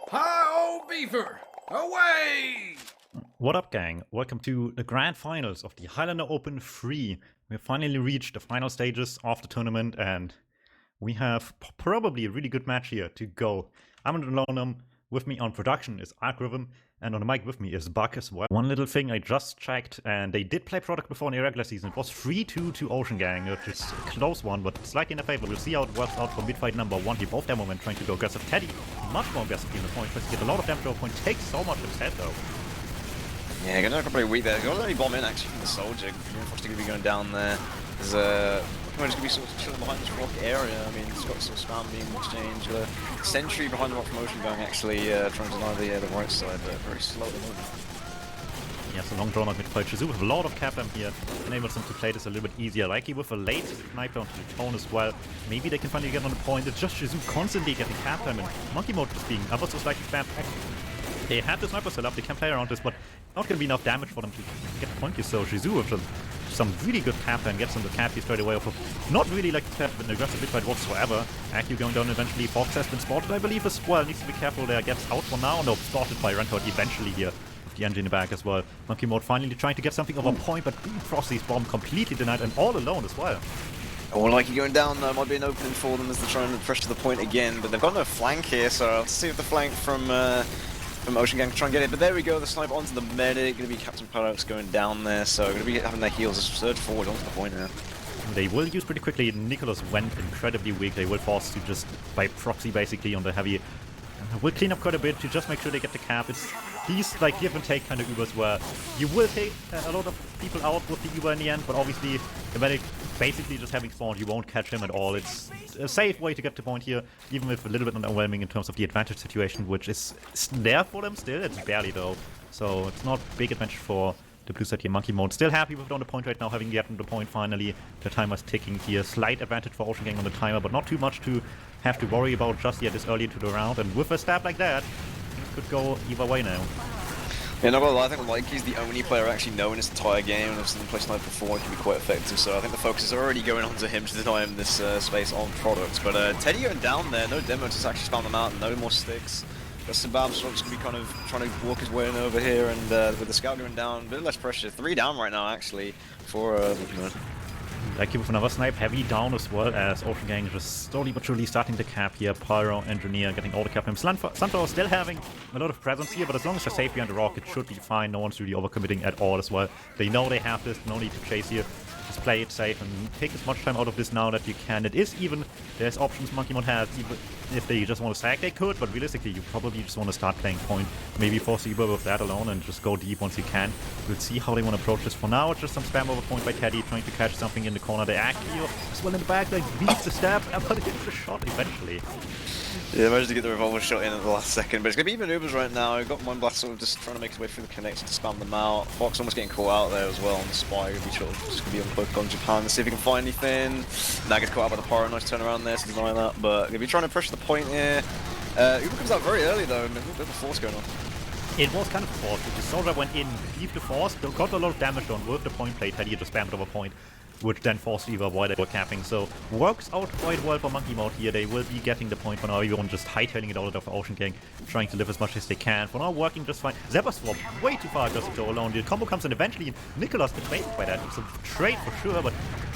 Hi-oh, beefer! Away! What up, gang? Welcome to the grand finals of the Highlander Open 3. We have finally reached the final stages of the tournament, and we have probably a really good match here to go. I'm DuMmTm. With me on production is ArchRhythm, and on the mic with me is Buck as well. One little thing I just checked, and they did play product before in the regular season. It was 3-2 to Ocean Gang, which is a close one, but slightly in their favor. We'll see how it works out for mid-fight number 1 here. Both their moment trying to go aggressive. Teddy, much more aggressive in the point, tries to get a lot of damage to a point, takes so much instead though. Yeah, gonna completely weak there. Got a early bomb in actually from the soldier. Unfortunately, gonna be going down there. There's just gonna be sort of chilling behind this rock area. I mean, it's got sort of spam being exchanged. Got a sentry behind the rock promotion going actually trying to deny the right side, but very slow at the moment. Yeah, so long drawn out mid-fight. Shizu with a lot of cap here enables them to play this a little bit easier. Likely with a late snipe down to the tone as well. Maybe they can finally get on the point. It's just Shizu constantly getting cap time and monkey mode just being ever so slightly spammed. They have the sniper set up, they can play around this, but not going to be enough damage for them to get the point here. So Shizu with some really good cap and gets them the cap here straight away off of not really like an aggressive mid fight whatsoever. Accu going down eventually. Fox has been spotted, I believe, as well. Needs to be careful there. Gets out for now. No, spotted by Rancourt eventually here. With the engine in the back as well. Monkey mode finally trying to get something over point, but Frosty's bomb completely denied and all alone as well. Oh, like going down though, might be an opening for them as they're trying to pressure the point again, but they've got no flank here, so let's see if the flank from Ocean Gang can try and get it. But there we go, the snipe onto the medic, going to be Captain Paradox going down there, so going to be having their heals surge forward onto the point now. They will use pretty quickly. Nicholas went incredibly weak. They will force to just by proxy basically on the heavy. Will clean up quite a bit to just make sure they get the cap. It's these like give and take kind of Ubers where you will take a lot of people out with the Uber in the end, but obviously the medic basically just having spawned, you won't catch him at all. It's a safe way to get the point here, even if a little bit underwhelming in terms of the advantage situation, which is there for them still. It's barely though, so it's not big advantage for the blue side here. Monkey mode still happy with it on the point right now, having gotten the point finally. The timer's ticking here. Slight advantage for Ocean Gang on the timer, but not too much to have to worry about just yet this early into the round. And with a stab like that, things could go either way now. Yeah, not gonna lie, I think Likey's the only player actually known his entire game, and I've seen him play Sniper before, it can be quite effective, so I think the focus is already going on to him to deny him this space on products. But Teddy going down there, no demo to actually spawn them out, no more sticks. But Sabab's just going to be kind of trying to walk his way in over here, and with the scout going down, a bit less pressure. 3 down right now, actually, for Likely with another snipe, heavy down as well as Ocean Gang just slowly but surely starting to cap here. Pyro, Engineer getting all the cap time. Sunflower still having a lot of presence here, but as long as they're safe behind the rock, it should be fine. No one's really overcommitting at all as well. They know they have this, no need to chase here. Just play it safe and take as much time out of this now that you can. It is even, there's options Monkey Mode has, even if they just want to sack they could, but realistically you probably just want to start playing point. Maybe force Uber with that alone and just go deep once you can. We'll see how they want to approach this. For now, it's just some spam over point by Teddy, trying to catch something in the corner. The Accio as well in the back, like beats the stab, but it gets the shot eventually. Yeah, managed to get the revolver shot in at the last second, but it's going to be even Ubers right now. We've got Mind Blast sort of just trying to make his way through the connection to spam them out. Fox almost getting caught out there as well on the spy. Going to be just going to be uncloaked on Japan to see if he can find anything. Now gets caught out by the Pyro. Nice turnaround there to deny that, but going to be trying to pressure the point here. Uber comes out very early though, and a bit of a force going on. It was kind of forced. The soldier went in, leave the force, got a lot of damage done with the point plate. Teddy just spammed over point, which then forced Eva while they were capping. So works out quite well for Monkey Mode here. They will be getting the point for now. Everyone just hightailing it all out of Ocean Gang, trying to live as much as they can. For now, working just fine. Zephyr Swap way too far just to go alone. The combo comes in eventually. Nicholas gets baited by that. It's a trade for sure, but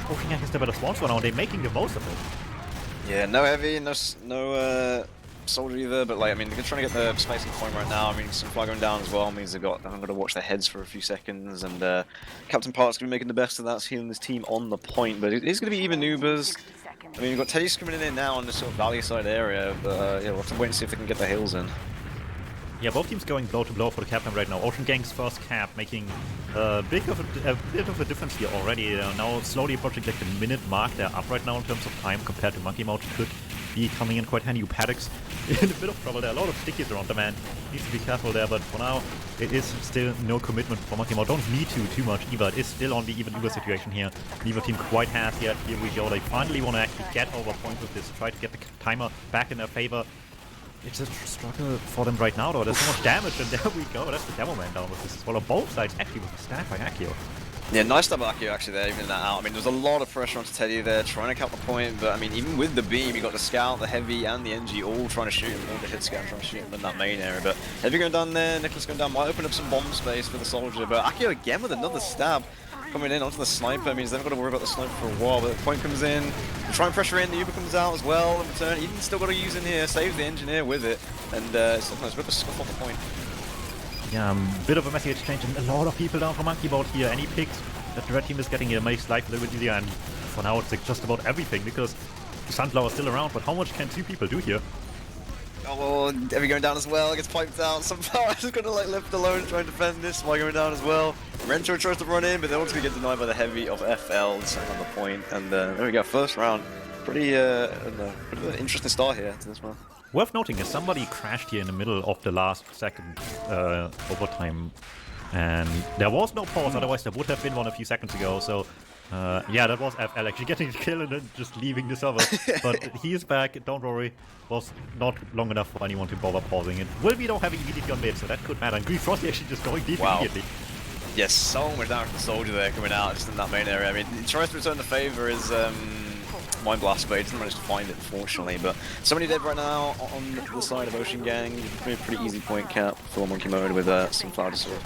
Ocean Gang is the better spawns for now. They're making the most of it. Yeah, no heavy, no soldier either, but like, I mean, they're trying to get the space on point right now. I mean, some fly going down as well means I'm going to watch their heads for a few seconds, and Captain Park's going to be making the best of that, healing his team on the point, but it is going to be even Ubers. I mean, we've got Teddy coming in now on this sort of valley side area, but yeah, we'll have to wait and see if they can get the hills in. Yeah, both teams going blow to blow for the cap time right now. Ocean Gang's first cap making a bit of a difference here already. Now slowly approaching like the minute mark. They're up right now in terms of time compared to Monkey Mode. Could be coming in quite handy. Paddock's in a bit of trouble. There are a lot of stickies around the man. Needs to be careful there, but for now it is still no commitment for Monkey Mode. Don't need to too much either. It is still on the even Uber situation here. Neither team quite has yet. Here we go. They finally want to actually get over point with this. Try to get the timer back in their favor. It's a struggle for them right now though. There's so much damage, and there we go. That's the demo man down with this as well on both sides, actually with the stack by Accio. Yeah, nice double Akio actually there, even that out. I mean, there's a lot of pressure onto Teddy there, trying to count the point, but I mean, even with the beam, you got the Scout, the Heavy, and the NG all trying to shoot him, all the hit Scout trying to shoot him in that main area. But Heavy going down there, Nicholas going down, might open up some bomb space for the Soldier, but Akio again with another stab. Coming in onto the Sniper means they've got to worry about the Sniper for a while, but the point comes in, they try and pressure in, the Uber comes out as well, in return, Eden still got to use in here, saves the Engineer with it, and it's a bit of a scuff on the point. Yeah, bit of a messy exchange and a lot of people down for Monkey Mode here. Any picks that the red team is getting here makes life a little bit easier, and for now it's like just about everything because the Sunflower is still around, but how much can two people do here? Oh, Heavy going down as well, gets piped out, Sunflower is going to like left alone trying to defend this while going down as well. Rentro tries to run in, but they're also going to get denied by the Heavy of FL, second on the point, and there we go, first round. Pretty bit of an interesting start here to this one. Worth noting is somebody crashed here in the middle of the last second overtime, and there was no pause, otherwise there would have been one a few seconds ago, so yeah, that was FL actually getting the kill and then just leaving the server, but he is back, don't worry, was not long enough for anyone to bother pausing it. Will be though having immediately on mid, so that could matter, and Green Frosty actually just going deep immediately. Yes, so much down from the Soldier there coming out just in that main area. I mean, he tries to return the favor is Mind Blast, but he doesn't manage to find it, unfortunately. But somebody dead right now on the side of Ocean Gang. Pretty easy point cap for Monkey Mode with Sunflower sort of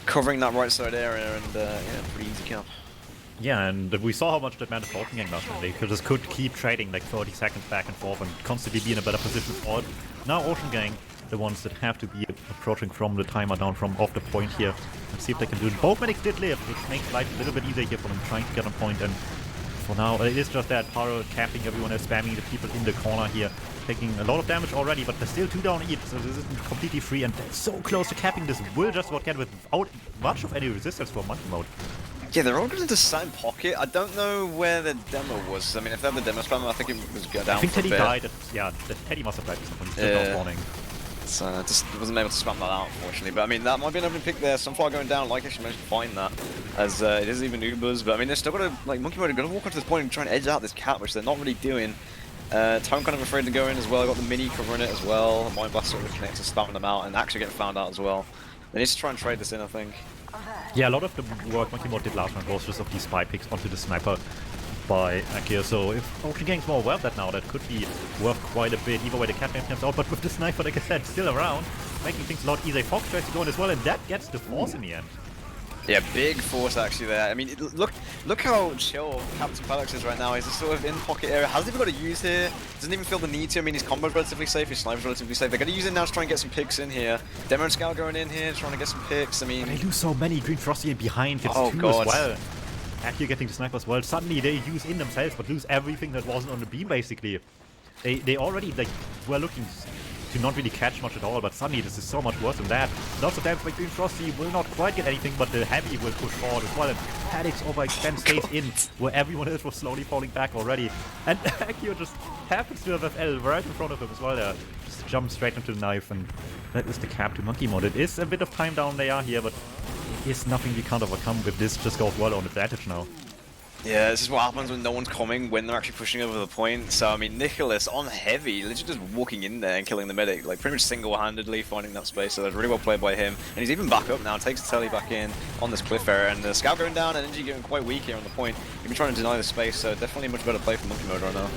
covering that right side area, and yeah, pretty easy cap. Yeah, and we saw how much that mattered for Ocean Gang last time. They just could keep trading like 30 seconds back and forth and constantly be in a better position for it. Now Ocean Gang, the ones that have to be approaching from the timer down from off the point here. Let's see if they can do it. Both medics did live, which makes life a little bit easier here for them trying to get on point, and for now it is just that Paro camping, everyone is spamming the people in the corner here, taking a lot of damage already, but there's still 2 down each, so this isn't completely free, and so close to capping. This will just about get without much of any resistance for Monkey Mode. Yeah, they're all going into the same pocket. I don't know where the demo was. I mean, if they had the demo spam, I think it was down. I think for Teddy a bit. died. Yeah, Teddy must have died at some point. He's still not spawning. So just wasn't able to spam that out, unfortunately. But I mean, that might be an open pick there. Sunflower going down, like actually managed to find that, as it is even Ubers. But I mean, they're still got to, like, Monkey Mode are going to walk onto this point and try and edge out this cap, which they're not really doing. Tone kind of afraid to go in as well. Got the mini covering it as well. Mind Blast sort of connects to spamming them out and actually getting found out as well. They need to try and trade this in, I think. Yeah, a lot of the work Monkey Mode did last round was just of these spy picks onto the Sniper by Akio, so if Ocean Gang's more aware of that now, that could be worth quite a bit. Either way, the cat name comes out, but with the Sniper, like I said, still around, making things a lot easier. Fox tries to go in as well, and that gets the force in the end. Yeah, big force actually there. I mean, look how chill Captain Pelix is right now. He's a sort of in-pocket area. Hasn't even got to use here. Doesn't even feel the need to. I mean, his combo's relatively safe. His sniper's relatively safe. They're going to use it now to try and get some picks in here. Demo and Scout going in here, trying to get some picks. I mean, they lose so many. Green Frosty in behind gets 2 God. as well. Akio getting the Sniper as well. Suddenly they use in themselves, but lose everything that wasn't on the beam, basically. They already like were looking to not really catch much at all, but suddenly this is so much worse than that. Lots of damage by Green Frosty, will not quite get anything, but the Heavy will push forward as well, and Paddix overextend stays in, where everyone else was slowly falling back already. And Akio just happens to have FL right in front of him as well there. Just jumps straight into the knife, and that is the cap to Monkey Mode. It is a bit of time down they are here, but it is nothing we can't overcome if this just goes well on advantage now. yeah, this is what happens when no one's coming, when they're actually pushing over the point. So, I mean, Nicholas on Heavy, literally just walking in there and killing the medic, like pretty much single-handedly finding that space. So that's really well played by him. And he's even back up now, takes the telly back in on this cliff area. And the Scout going down, and Energy getting quite weak here on the point. Even trying to deny the space, so definitely a much better play for Monkey Mode right now.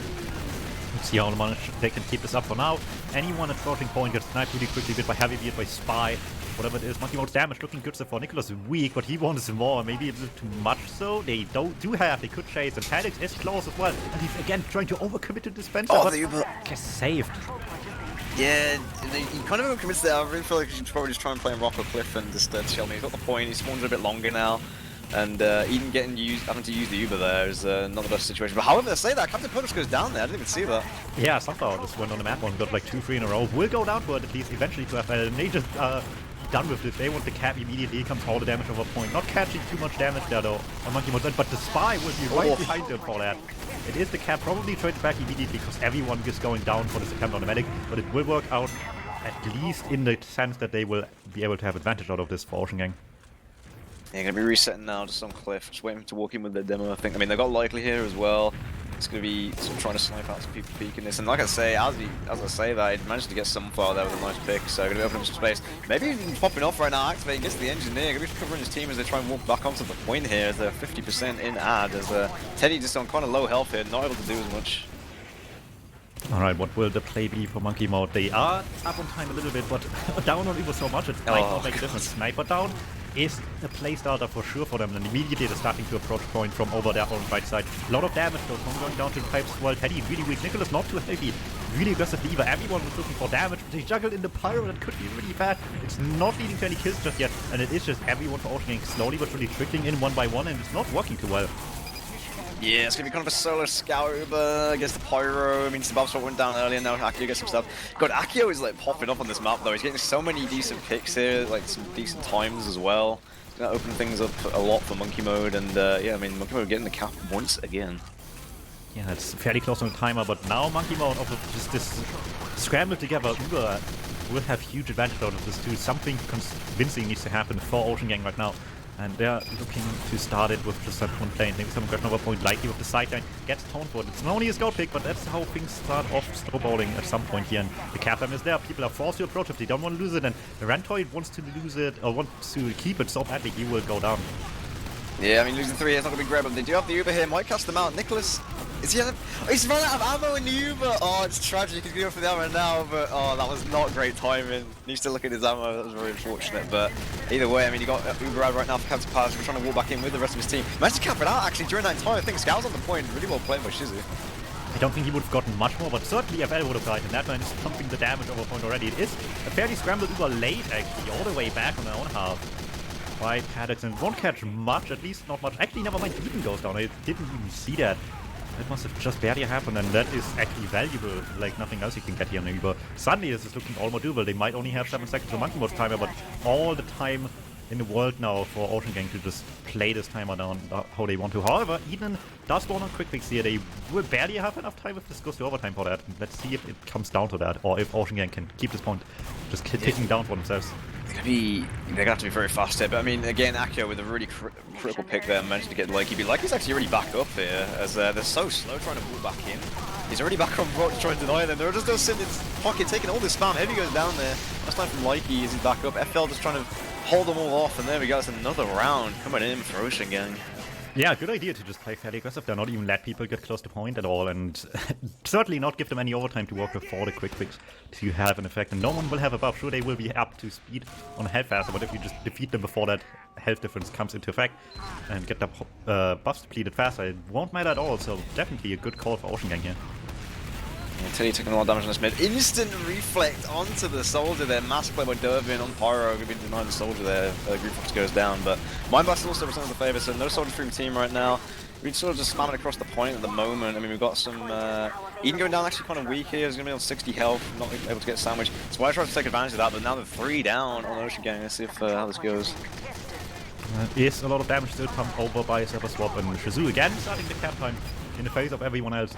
Let's see how much they can keep this up for now. Anyone at floating point gets sniped really quickly, bit by Heavy, bit by Spy. Whatever it is, Monkey Mode's damage looking good so far. Nicholas is weak, but he wants more, maybe a little too much so. They they could chase, and Paddix is close as well. And he's again trying to overcommit to Dispenser, but gets saved. Yeah, he kind of overcommits there. I really feel like he should probably just try and play him Rock or Cliff and just shell me. He's got the point, he spawns a bit longer now. And even having to use the Uber there is not the best situation. But however, they say that, Captain Pelix goes down there, I didn't even see that. Yeah, Sunflower just went on the map and got like 2-3 in a row. Will go down for it at least eventually to FL, and they just done with this. They want the cap immediately. Comes all the damage over point. Not catching too much damage there though on Monkey Mode, but the Spy will be right behind them for that. It is the cap, probably traded back immediately because everyone is going down for this attempt on the medic, but it will work out at least in the sense that they will be able to have advantage out of this for Ocean Gang. Yeah, gonna be resetting now just on Cliff, just waiting to walk in with their demo, I think. I mean, they've got Likely here as well. It's going to be sort of trying to snipe out some people peeking this. And like I say, as I say that, he managed to get some far there with a nice pick. So going to be opening up some space. Maybe even popping off right now, activating, gets the engineer. Going to be covering his team as they try and walk back onto the point here. As they're 50% in ad. As Teddy just on kind of low health here, not able to do as much. Alright, what will the play be for Monkey Mode? They are up on time a little bit, but down on Uber so much, it might not make a difference. Sniper down is a play starter for sure for them, and immediately they're starting to approach point from over there on the right side. A lot of damage though, from going down to the pipes as well. Teddy really weak, Nicholas not too heavy, really aggressive lever. Everyone was looking for damage, but they juggled in the pyro, that could be really bad. It's not leading to any kills just yet, and it is just everyone for Ocean Gang slowly but really trickling in one by one, and it's not working too well. Yeah, it's going to be kind of a solo scout Uber against the Pyro. I mean, Sebabswap went down earlier, now Akio gets some stuff. God, Akio is like popping up on this map though. He's getting so many decent picks here, like some decent times as well. It's going to open things up a lot for Monkey Mode, and yeah, I mean, Monkey Mode getting the cap once again. Yeah, it's fairly close on the timer, but now Monkey Mode, of just this scramble together, Uber will have huge advantage out of this too. Something convincing needs to happen for Ocean Gang right now. And they're looking to start it with just that one plane. Maybe some question over point, likely with the sideline. Gets toned for it. It's not only a scout pick, but that's how things start off snowballing at some point here. And the Captain is there. People are forced to approach if they don't want to lose it. And Rantoid wants to lose it, or wants to keep it so badly, he will go down. Yeah, I mean, losing 3 is not going to be great, but they do have the Uber here. Might cast them out. Nicholas, is he? Oh, he's run out of ammo in the Uber. Oh, it's tragic. He's going for the ammo now, but oh, that was not great timing. Needs to look at his ammo. That was very unfortunate, but either way, I mean, you got Uber out right now for Captain Pass. We're trying to walk back in with the rest of his team. Managed to cap it out actually during that time. I think Scow's on the point. Really well played by Shizu. I don't think he would have gotten much more, but certainly FL would have died, and that man is pumping the damage over point already. It is a fairly scrambled Uber late, actually, all the way back on their own half. By Paddington won't catch much, at least not much. Actually, never mind, even goes down. I didn't even see that. That must have just barely happened, and that is actually valuable, like nothing else you can get here on the Uber. Suddenly, this is looking almost doable. They might only have 7 seconds of Monkey Mode timer, but all the time in the world now for Ocean Gang to just play this timer down how they want to. However, Eden does spawn on quick fix here. They will barely have enough time if this goes to overtime for that. Let's see if it comes down to that, or if Ocean Gang can keep this point just ticking down for themselves. They're going to have to be very fast here, but I mean, again, Akio with a really critical pick there managed to get Likey. But Likey's actually already back up here, as they're so slow trying to pull back in. He's already back on Rock trying to deny them. They're just sitting in his pocket, taking all this spam. Heavy goes down there. That's time from Likey as he's back up. FL just trying to hold them all off, and there we go. It's another round coming in for Ocean Gang. Yeah, good idea to just play fairly aggressive there, not even let people get close to point at all, and certainly not give them any overtime to work with for the quick fix to have an effect. And no one will have a buff. Sure, they will be up to speed on health faster, but if you just defeat them before that health difference comes into effect and get the buffs depleted faster, it won't matter at all. So definitely a good call for Ocean Gang here. Yeah, Teddy taking a lot of damage on this mid. Instant reflect onto the soldier there. Massive play by Dervin on Pyro. Going to be denying the soldier there. Group Fox goes down, but Mindblast also returns the favor, so no soldier from team right now. We're sort of just spamming across the point at the moment. I mean, we've got some Eden going down actually kind of weak here. He's going to be on 60 health, not able to get sandwiched. So I try to take advantage of that, but now they're 3 down on Ocean Gang. Let's see if how this goes. Yes, a lot of damage still pumped over by Sebabswap, and Shizu again starting the cap time in the face of everyone else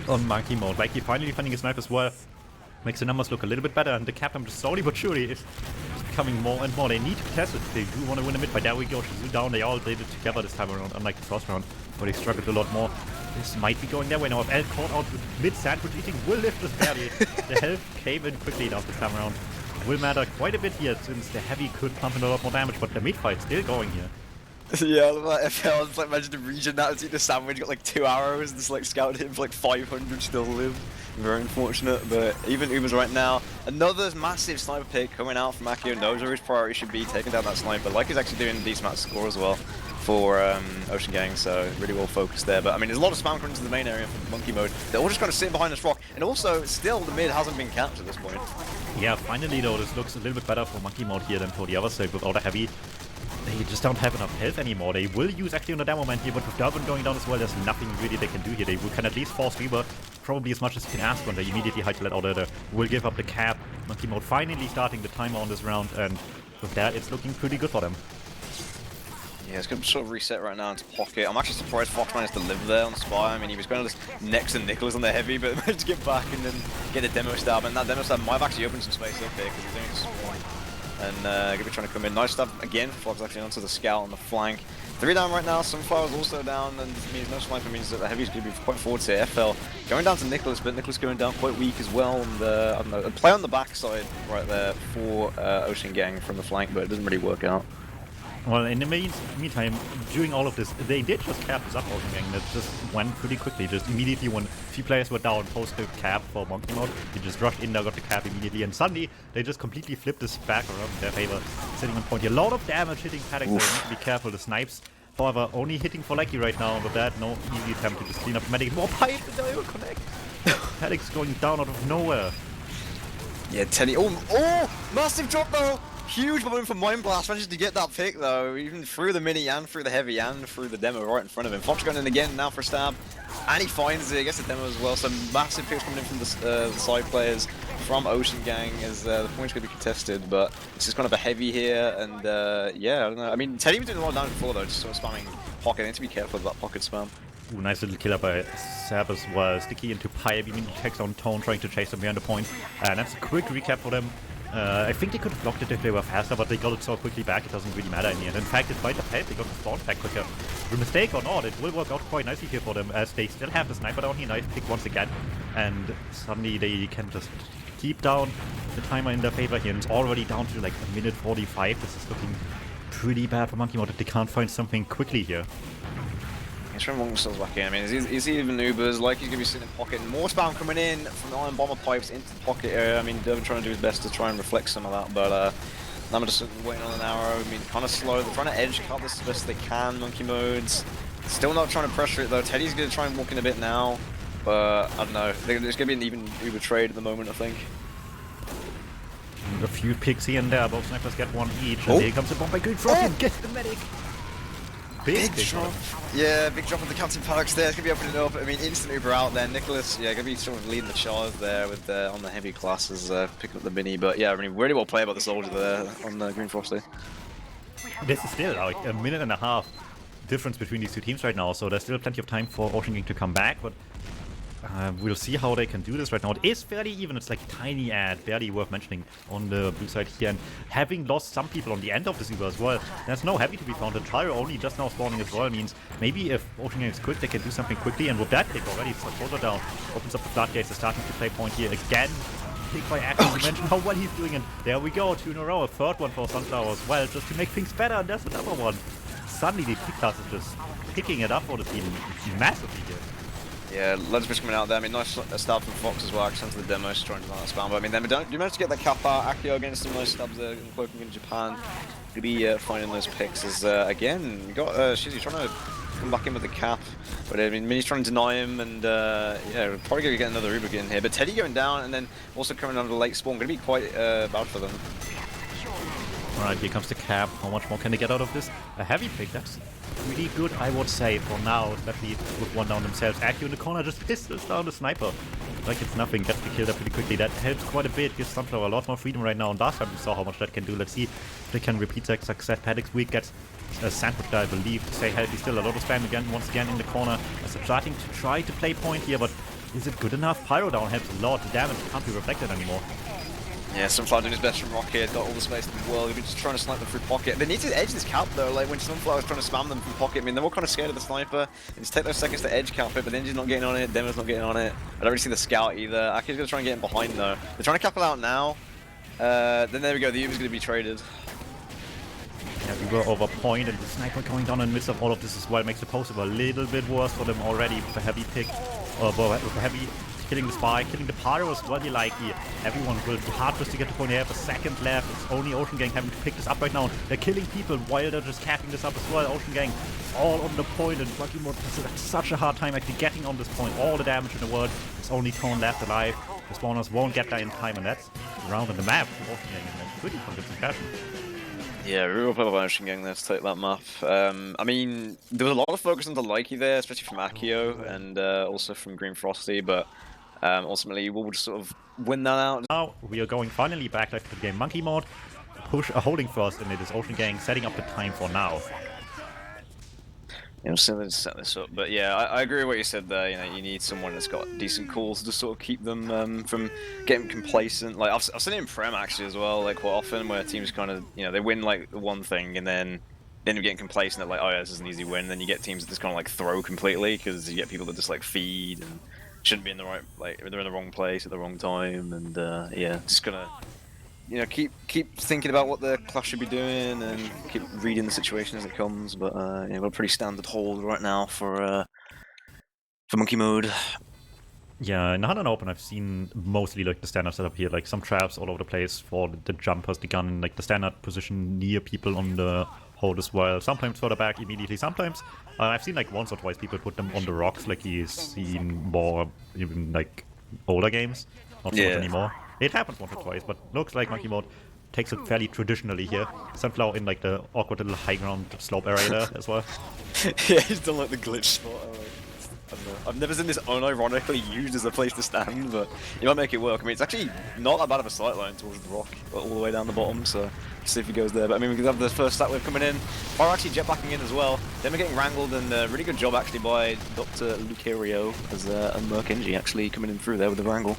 on Monkey Mode. Like, he finally finding his knife as well. Makes the numbers look a little bit better, and the Captain just slowly but surely is becoming more and more. They need to test it. They do want to win a mid, but there we go. Shizu down. They all did it together this time around, unlike the first round, where they struggled a lot more. This might be going their way now. If L caught out with mid sandwich eating, will lift this barely. The health came in quickly enough this time around. Will matter quite a bit here, since the heavy could pump in a lot more damage, but the mid fight's still going here. Yeah, like FL, it's like imagine the region that was eating a sandwich, got like 2 arrows, and just like scouted him for like 500 still live. Very unfortunate, but even Uber's right now. Another massive sniper pick coming out from Akio. Knows where his priority should be, taking down that sniper. Like he's actually doing a decent amount of score as well for Ocean Gang, so really well focused there. But I mean, there's a lot of spam coming into the main area from Monkey Mode. They're all just kind of sitting behind this rock, and also still the mid hasn't been capped at this point. Yeah, finally though, this looks a little bit better for Monkey Mode here than for the other side without a heavy. They just don't have enough health anymore. They will use actually on the demo man here, but with Durbin going down as well, there's nothing really they can do here. They can at least force Reaver probably as much as you can ask when they immediately highlight out there. Will give up the cap. Monkey Mode finally starting the timer on this round, and with that, it's looking pretty good for them. Yeah, it's going to sort of reset right now into pocket. I'm actually surprised Fox managed to live there on the spy. I mean, he was going to just next to Nicholas on the heavy, but managed to get back and then get a demo stab. And that demo stab might have actually opened some space up here because he's only just spawned. and gonna be trying to come in. Nice stuff again. Fox actually onto the scout on the flank. 3 down right now. Sunflower's also down, and means no sniper means that the heavy's gonna be quite forward to FL. Going down to Nicholas, but Nicholas going down quite weak as well. And I don't know, a play on the backside right there for Ocean Gang from the flank, but it doesn't really work out. Well, in the meantime, during all of this, they did just cap this up Ocean Gang. That just went pretty quickly. Just immediately when 3 players were down post the cap for Monkey Mode, they just rushed in there, got the cap immediately, and suddenly they just completely flipped this back around in their favor, sitting on point here. A lot of damage hitting Paddock, so you need to be careful. The snipes, however, only hitting for Lecky right now. With that, no easy attempt to just clean up the medic. More pipe, and they will connect. Paddock's going down out of nowhere. Yeah, Teddy. Oh, massive drop though. Huge moment for Mind Blast, managed to get that pick though, even through the mini and through the heavy and through the demo right in front of him. Fox going in again now for a stab, and he finds it, gets the demo as well. Some massive picks coming in from the side players from Ocean Gang as the point's going to be contested, but it's just kind of a heavy here, and yeah, I don't know. I mean, Teddy was doing a lot of damage before though, just sort of spamming pocket. I need to be careful of that pocket spam. Ooh, nice little killer by Sab as well. Sticky into Pipe, even takes on Tone, trying to chase them behind the point. And that's a quick recap for them. I think they could have blocked it if they were faster, but they got it so quickly back, it doesn't really matter in the end. In fact, it might have helped, they got the spawn back quicker. The mistake or not, it will work out quite nicely here for them, as they still have the sniper down here. Nice pick once again, and suddenly they can just keep down the timer in their favor here. And it's already down to like a minute 45. This is looking pretty bad for Monkey Mode if they can't find something quickly here. He's trying to themselves back in. I mean, is he even Ubers? Like he's going to be sitting in pocket. And more spam coming in from the iron bomber pipes into the pocket area. I mean, Devin trying to do his best to try and reflect some of that, but Nama just waiting on an arrow. I mean, kind of slow. They're trying to edge cut this as best they can. Monkey Modes. Still not trying to pressure it though. Teddy's going to try and walk in a bit now, but I don't know. There's going to be an even Uber trade at the moment, I think. A few picks here and there. Both snipers get one each. And here comes the bomb by Wiethoofd. Get the medic. Big drop. Yeah, big drop on the Captain Paddocks there. It's going to be opening up. I mean, instant Uber out there. Nicholas, yeah, going to be sort of leading the charge there with on the heavy classes, picking up the mini. But yeah, I mean, really well played by the soldier there on the Green Frosty. This is still like a minute and a half difference between these two teams right now, so there's still plenty of time for Ocean Gang to come back, but we'll see how they can do this right now. It is fairly even, it's like a tiny ad, barely worth mentioning on the blue side here, and having lost some people on the end of this Uber as well, there's no heavy to be found, and Trio only just now spawning as well means maybe if Ocean Gang is quick, they can do something quickly, and with that pick already, it's a down, opens up the floodgates, they're starting to play point here again. Pick by Action to mention how well he's doing, and there we go, 2 in a row, a third one for Sunflower as well, just to make things better, and there's another one. Suddenly the pick class is just picking it up for the team massively here. Yeah, loads of fish coming out there. I mean, nice start from Fox as well. Actually, onto the demo, trying to not spam. But I mean, then we don't. You managed to get that cap out. Akio again, some nice stabs there, cloaking in Japan. To be finding those picks as again, you got Shizzy trying to come back in with the cap, but I mean, Mini's trying to deny him, and yeah, probably gonna get another Uber in here. But Teddy going down, and then also coming under the late spawn, gonna be quite bad for them. Alright, here comes the cap. How much more can they get out of this? A heavy pick, that's pretty good, I would say, for now, especially with one down themselves. Akio in the corner just pistols down the sniper. Like it's nothing, gets the kill there pretty quickly. That helps quite a bit, gives Sunflower a lot more freedom right now, and last time we saw how much that can do. Let's see if they can repeat that success. Paddock's weak gets a sandwich, I believe, to stay healthy. Still a lot of spam again, once again in the corner. As they're starting to try to play point here, but is it good enough? Pyro down helps a lot, the damage can't be reflected anymore. Yeah, Sunflower doing his best from Rocket, got all the space in the world, he'll be just trying to snipe them through pocket. They need to edge this cap though, like when Sunflower's trying to spam them from pocket, I mean, they're all kind of scared of the sniper, and just take those seconds to edge cap it, but then he's not getting on it, Demo's not getting on it. I don't really see the scout either. Aki's gonna try and get him behind though. They're trying to cap it out now. Then there we go, the Uber's gonna be traded. Yeah, we were over point, and the sniper going down in the midst of all of this as well makes the post a little bit worse for them already with a heavy pick, with a heavy killing the spy, killing the pyro as well. Everyone will be hard pressed to get to point. They have a second left. It's only Ocean Gang having to pick this up right now. They're killing people while they're just capping this up as well. Ocean Gang all on the point, and Lucky Mode has such a hard time actually getting on this point. All the damage in the world. There's only Tone left alive. The spawners won't get there in time, and that's around on the map for Ocean Gang. And that's pretty good discussion. Yeah, we were probably by Ocean Gang there to take that map. I mean, there was a lot of focus on the Likey there, especially from Akio and also from Green Frosty, but ultimately we'll just sort of win that out. Now we are going finally back to the game Monkey Mode, push a holding first, and it is Ocean Gang setting up the time for now. I'm still going to set this up, but yeah, I agree with what you said there. You know, you need someone that's got decent calls to sort of keep them from getting complacent. Like I've seen it in Prem actually as well. Like quite often where teams kind of, you know, they win like one thing and then they end up getting complacent. They're like, oh yeah, this is an easy win. Then you get teams that just kind of like throw completely because you get people that just like feed and shouldn't be in the right, like they're in the wrong place at the wrong time. And yeah, just gonna, you know, keep thinking about what the class should be doing and keep reading the situation as it comes. But you know, we're a pretty standard hold right now for monkey mode. Yeah, in Hard and Open, I've seen mostly like the standard setup here, like some traps all over the place for the jumpers, the gun, like the standard position near people on the hold as well. Sometimes further back immediately. Sometimes I've seen like once or twice people put them on the rocks, like he's seen more even like older games, not so much anymore. It happens once or twice, but looks like monkey mode takes it fairly traditionally here. Sunflower in like the awkward little high ground slope area there as well. Yeah, he's done like the glitch spot. I don't know. I've never seen this unironically used as a place to stand, but you might make it work. I mean, it's actually not that bad of a sight line towards the rock, all the way down the bottom, so let's see if he goes there. But I mean, we can have the first stat wave coming in. Or actually jetpacking in as well. Then we're getting wrangled, and really good job actually by Dr. Lucario as a Merkinji actually coming in through there with the wrangle.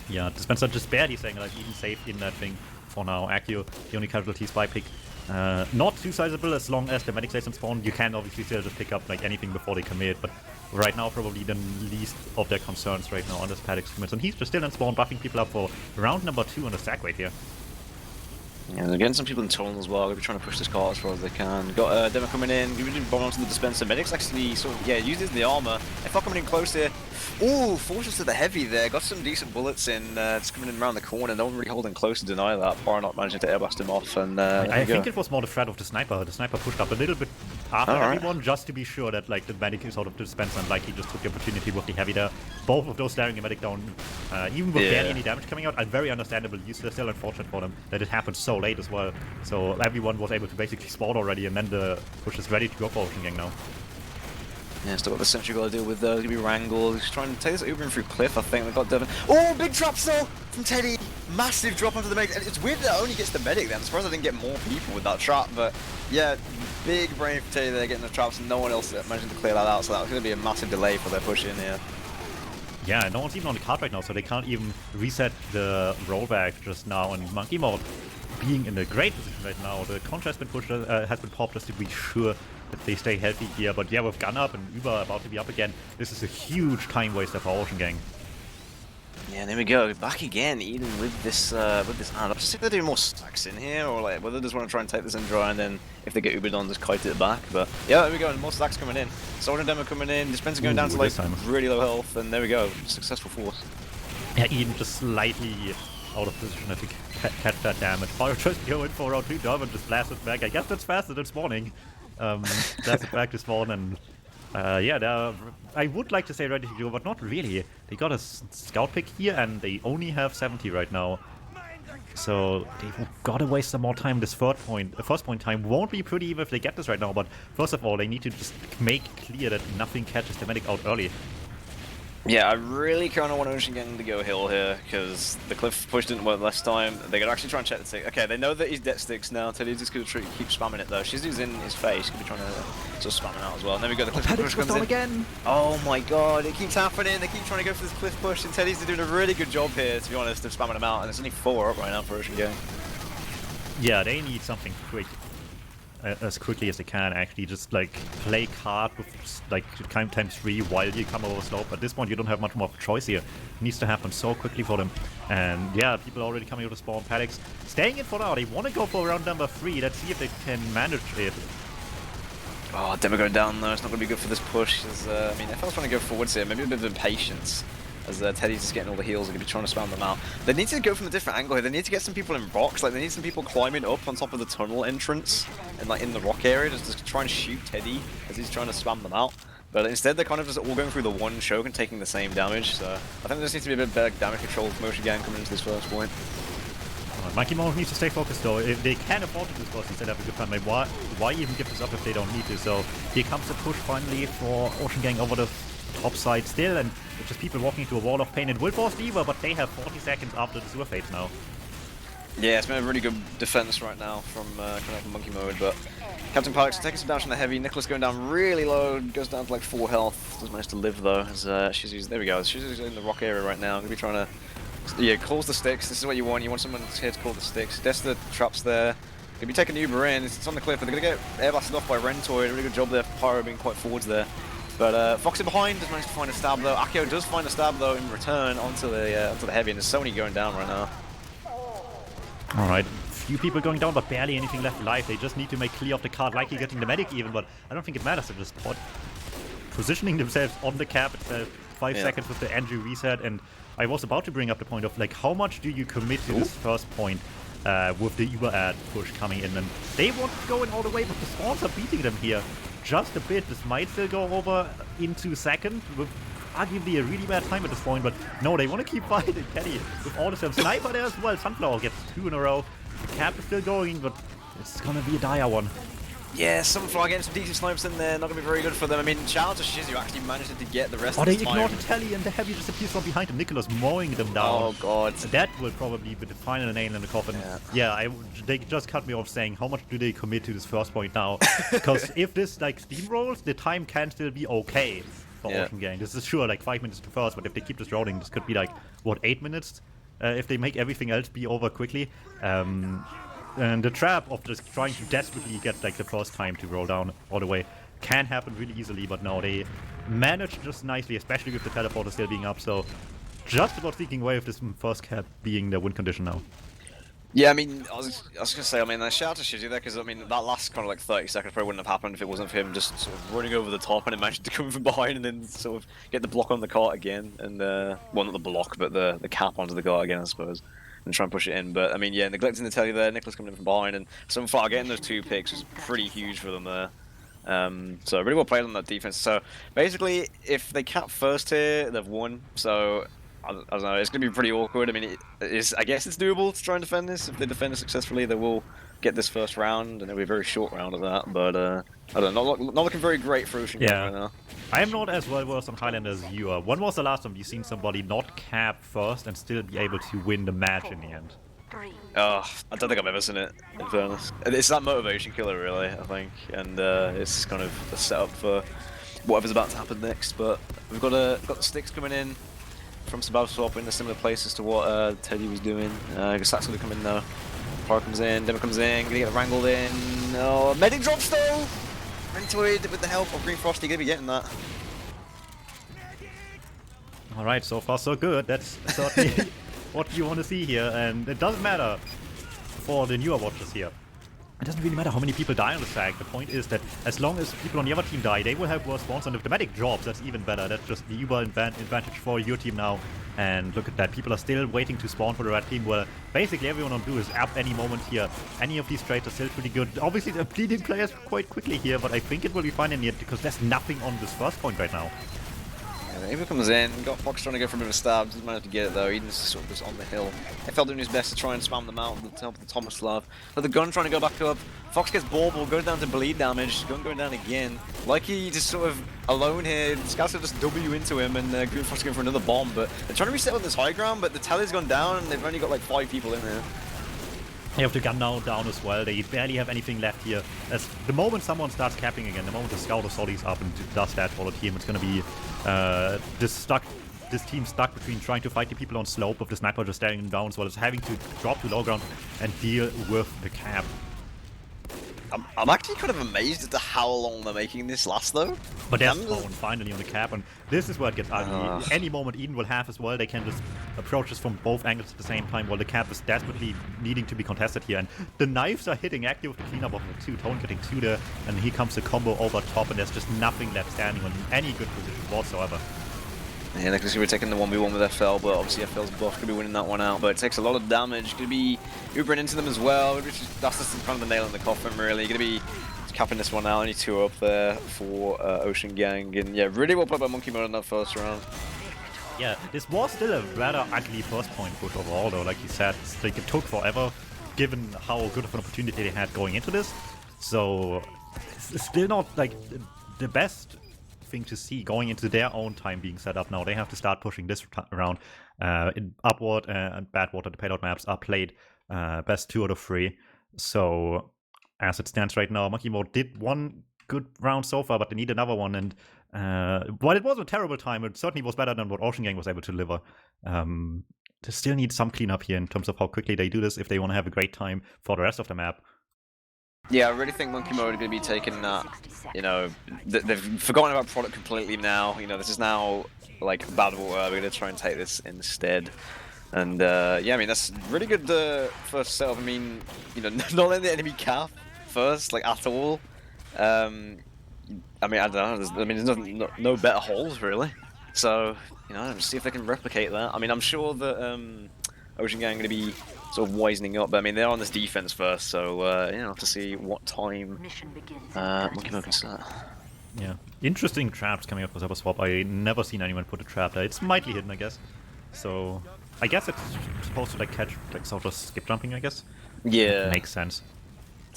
Yeah, Dispenser just barely staying like even safe in that thing for now. Accio, the only casualties by pick. Not too sizable as long as the medic stays in spawn. You can obviously still just pick up like anything before they commit, but right now probably the least of their concerns right now on this Paddock's commits. And he's just still in spawn, buffing people up for round number 2 on the stack rate here. Yeah, they're getting some people in tunnel as well. They're trying to push this car as far as they can. Got Demo coming in, giving bomb onto the dispenser. Medics actually sort of, yeah, uses the armor. FR coming in close here. Ooh, forces to the heavy there. Got some decent bullets in, just coming in around the corner. No one really holding close to deny that. Bar not managing to airblast him off. And I think it was more the threat of the sniper. The sniper pushed up a little bit after everyone just to be sure that like the medic is out of the dispenser, and like he just took the opportunity with the heavy there. Both of those staring the medic down, even with barely any damage coming out, and very understandable. Still unfortunate for them that it happened so late as well. So everyone was able to basically spawn already, and then the push is ready to go for Ocean Gang now. Yeah, still got the sentry got to deal with. Gonna be wrangled. He's trying to take this Uber in through Cliff. I think they got Devon. Oh, big trap still from Teddy. Massive drop onto the medic. And it's weird that it only gets the medic then. I'm surprised I didn't get more people with that trap. But yeah, big brain for Teddy there getting the traps, and no one else managing to clear that out. So that was going to be a massive delay for their push in here. Yeah, no one's even on the card right now, so they can't even reset the rollback just now. And monkey mode being in a great position right now. The contrast has been pushed, has been popped just to be sure that they stay healthy here. But yeah, with gun up and Uber about to be up again, this is a huge time waster for Ocean Gang. Yeah, there we go. Back again, even with this ad. I'm just if they're doing more stacks in here, or like whether they just want to try and take this in dry, and then if they get Ubered on, just kite it back. But yeah, there we go. And more stacks coming in. Soldier Demo coming in. Dispenser going down to like really low health, and there we go. Successful force. Yeah, Eden just slightly out of position to catch that damage. Fire just going for round 3. Derwin just blasted back. I guess that's faster than spawning. Blasted back to spawn, and yeah, I would like to say ready to go, but not really. They got a scout pick here, and they only have 70 right now. So they've got to waste some more time. This first point time won't be pretty even if they get this right now, but first of all, they need to just make clear that nothing catches the medic out early. Yeah, I really kind of want Ocean Gang to go hill here, because the cliff push didn't work last time. They could actually try and check the stick. Okay, they know that he's debt sticks now. Teddy's just going to keep spamming it though. Shizu's in his face, could be trying to sort of spam it out as well. And then we got the cliff push comes in. Again. Oh my god, it keeps happening. They keep trying to go for this cliff push, and Teddy's doing a really good job here, to be honest, of spamming them out. And there's only 4 up right now for Ocean Gang. Yeah, they need something quick. As quickly as they can, actually just like play card with like times 3 while you come over slope. At this point you don't have much more of a choice here. It needs to happen so quickly for them. And yeah, people are already coming over to spawn. Paddocks staying in for now. They want to go for round number 3. Let's see if they can manage it. Oh, Demo going down though. It's not going to be good for this push. I mean, if I was trying to go forwards here, maybe a bit of impatience. As Teddy's just getting all the heals, they're going to be trying to spam them out. They need to go from a different angle here. They need to get some people in rocks. Like, they need some people climbing up on top of the tunnel entrance and like in the rock area, just try and shoot Teddy as he's trying to spam them out. But instead, they're kind of just all going through the one choke and taking the same damage. So I think there just needs to be a bit better damage control with Motion Gang coming into this first point. Monkey Mode needs to stay focused though. If they can afford to do this course, instead have a good time. Like, why even give this up if they don't need to? So here comes the push finally for Ocean Gang over the top side still, and it's just people walking into a wall of pain. It will force Lever, but they have 40 seconds after the sewer fades now. Yeah, it's been a really good defense right now from coming out from monkey mode, but Captain Pylex taking some damage from the heavy. Nicholas going down really low, goes down to like 4 health. Does manage to live though. As she's using, there we go. She's in the rock area right now. Gonna be trying to, yeah, calls the sticks. This is what you want. You want someone here to call the sticks. That's the traps there. Gonna be taking Uber in. It's on the cliff, but they're gonna get air blasted off by Rentoid. Really good job there for Pyro being quite forwards there. But Fox in behind does manage to find a stab though. Akio does find a stab though in return onto the heavy, and there's so many going down right now. Alright, few people going down, but barely anything left alive. They just need to make clear of the card, likely getting the medic even, but I don't think it matters. They're just positioning themselves on the cap itself, 5 seconds with the Andrew reset, and I was about to bring up the point of, like, how much do you commit to this first point with the Uber ad push coming in, and they want to go in all the way, but the spawns are beating them here just a bit. This might still go over into second with arguably a really bad time at this point, but no, they want to keep fighting. Kenny with all of them. Sniper there as well. Sunflower gets 2 in a row. The cap is still going, but it's gonna be a dire one. Yeah, Sunflower getting some decent snipes in there. Not gonna be very good for them. I mean, shout out to Shizu actually managed to get the rest of the time. They ignored the telly and the heavy just appears from behind him. Nicholas mowing them down. Oh god. That will probably be the final nail in the coffin. Yeah, they just cut me off saying how much do they commit to this first point now. Because if this like steamrolls, the time can still be okay for Ocean Gang. This is sure like 5 minutes to first, but if they keep this rolling, this could be like, what, 8 minutes? If they make everything else be over quickly. And the trap of just trying to desperately get like the first time to roll down all the way can happen really easily, but no, they managed just nicely, especially with the teleporter still being up, so just about sneaking away with this first cap being the win condition now. Yeah, I mean, I was gonna say, I mean, I shout out to Shizu there, because I mean, that last kind of like 30 seconds probably wouldn't have happened if it wasn't for him just sort of running over the top and then managing to come from behind and then sort of get the block on the cart again, and well, not the block, but the cap onto the cart again, I suppose, and try and push it in. But I mean, yeah, neglecting the telly there, Nicholas coming in from behind, and Sunflower getting those 2 picks was pretty huge for them there. So really well played on that defense. So basically, if they cap first here, they've won. So I don't know, it's going to be pretty awkward. I mean, I guess it's doable to try and defend this. If they defend it successfully, they will get this first round, and it'll be a very short round of that. But I don't know, not looking very great for Ocean right now. I am not as well versed on Highlander as you are. When was the last time you've seen somebody not cap first and still be able to win the match in the end? Oh, I don't think I've ever seen it, in fairness. It's that motivation killer, really, I think, and it's kind of a setup for whatever's about to happen next. But we've got the sticks coming in from Sabal Swap in a similar places to what Teddy was doing. I guess that's going to come in now. Power comes in, Demo comes in, gonna get wrangled in. Oh, medic drops though! Rentoid with the help of Green Frosty, gonna be getting that. Alright, so far so good. That's certainly what you want to see here, and it doesn't matter for the newer watchers here. It doesn't really matter how many people die on the sag. The point is that as long as people on the other team die, they will have worse spawns, and if the medic drops, that's even better. That's just the Uber advantage for your team now. And look at that, people are still waiting to spawn for the red team, where basically everyone on blue is up any moment here. Any of these trades are still pretty good. Obviously they're bleeding players quite quickly here, but I think it will be fine in the end, because there's nothing on this first point right now. Ava comes in, got Fox trying to go for a bit of a stab, doesn't manage to get it though, Eden's sort of just on the hill. FL doing his best to try and spam them out with the help of the Tomislav. But the gun trying to go back up, Fox gets bauble, goes down to bleed damage, gun going down again. Likey just sort of alone here, Scouts will just W into him, and Green Fox going for another bomb, but they're trying to reset on this high ground, but the telly's gone down and they've only got like 5 people in there. They have the gun now down as well. They barely have anything left here. As the moment someone starts capping again, the moment the Scout or Solly's up and does that for the team, it's going to be this team stuck between trying to fight the people on slope with the sniper just staring them down, as well as having to drop to low ground and deal with the cap. I'm actually kind of amazed as to how long they're making this last though. But there's spawn finally on the cap, and this is where it gets ugly. Any moment Eden will have as well, they can just approach this from both angles at the same time, while the cap is desperately needing to be contested here. And the knives are hitting active with the cleanup of the 2, Tone getting 2 there, and here comes the combo over top, and there's just nothing left standing on any good position whatsoever. Yeah, Nicholas going to be taking the 1v1 with FL, but obviously FL's buff could be winning that one out, but it takes a lot of damage. Going to be Ubering into them as well, which is, that's just kind of the nail in the coffin, really. Going to be capping this one out, only 2 up there for Ocean Gang, and yeah, really well played by Monkey Mode in that first round. Yeah, this was still a rather ugly first point push overall, though, like you said. It's like it took forever, given how good of an opportunity they had going into this. So, it's still not like the best thing to see going into their own time being set up now. They have to start pushing this around. In Upward and Badwater, the payload maps are played best 2 out of 3. So as it stands right now, Monkey Mode did one good round so far, but they need another one. And while it was a terrible time, it certainly was better than what OceanGang was able to deliver. They still need some cleanup here in terms of how quickly they do this if they want to have a great time for the rest of the map. Yeah, I really think Monkey Mode are going to be taking that, you know, they've forgotten about product completely now. You know, this is now like bad water. We're going to try and take this instead. And yeah, I mean, that's really good first setup. I mean, you know, not letting the enemy cap first, like at all. I mean, I don't know. There's no better holes really. So, you know, let's see if they can replicate that. I mean, I'm sure that OceanGang are going to be sort of wisening up, but I mean, they're on this defense first, so you know, to see what time Monkey Mode can start. Yeah, interesting traps coming up for Cyber Swap. I never seen anyone put a trap there. It's mightly hidden, I guess. So I guess it's supposed to like catch like sort of skip jumping, I guess. Yeah, makes sense.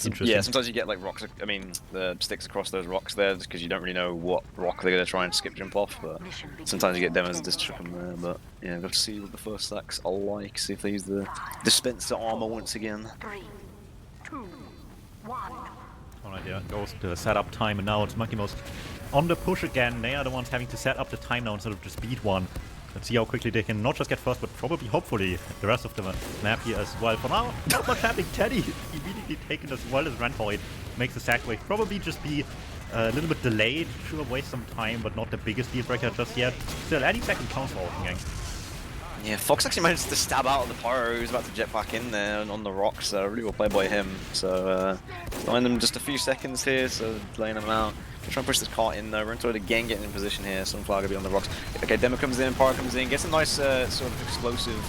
Interesting. Yeah, sometimes you get like rocks. I mean, the sticks across those rocks there, because you don't really know what rock they're gonna try and skip jump off. But sometimes you get demos that just chuck them there. But yeah, we'll have to see what the first stacks are like. See if they use the dispenser armor once again. 3, 2, 1. Alright, yeah, goes the setup time, and now it's Monkey Mode on the push again. They are the ones having to set up the time now instead of just beat one. Let's see how quickly they can not just get first, but probably, hopefully, the rest of the map here as well. For now, not much happening. Teddy immediately taken as well as Rentoid makes the sack wave. Probably just be a little bit delayed. Sure, waste some time, but not the biggest deal breaker just yet. Still, any second counts for OceanGang. Yeah, Fox actually managed to stab out of the pyro. He was about to jet back in there and on the rocks, so really well played by him. So, buying them just a few seconds here, so laying them out. Try and push this cart in though. Rentoid again getting in position here. Sunflower gonna be on the rocks. Okay, Demo comes in, Pyro comes in, gets a nice sort of explosive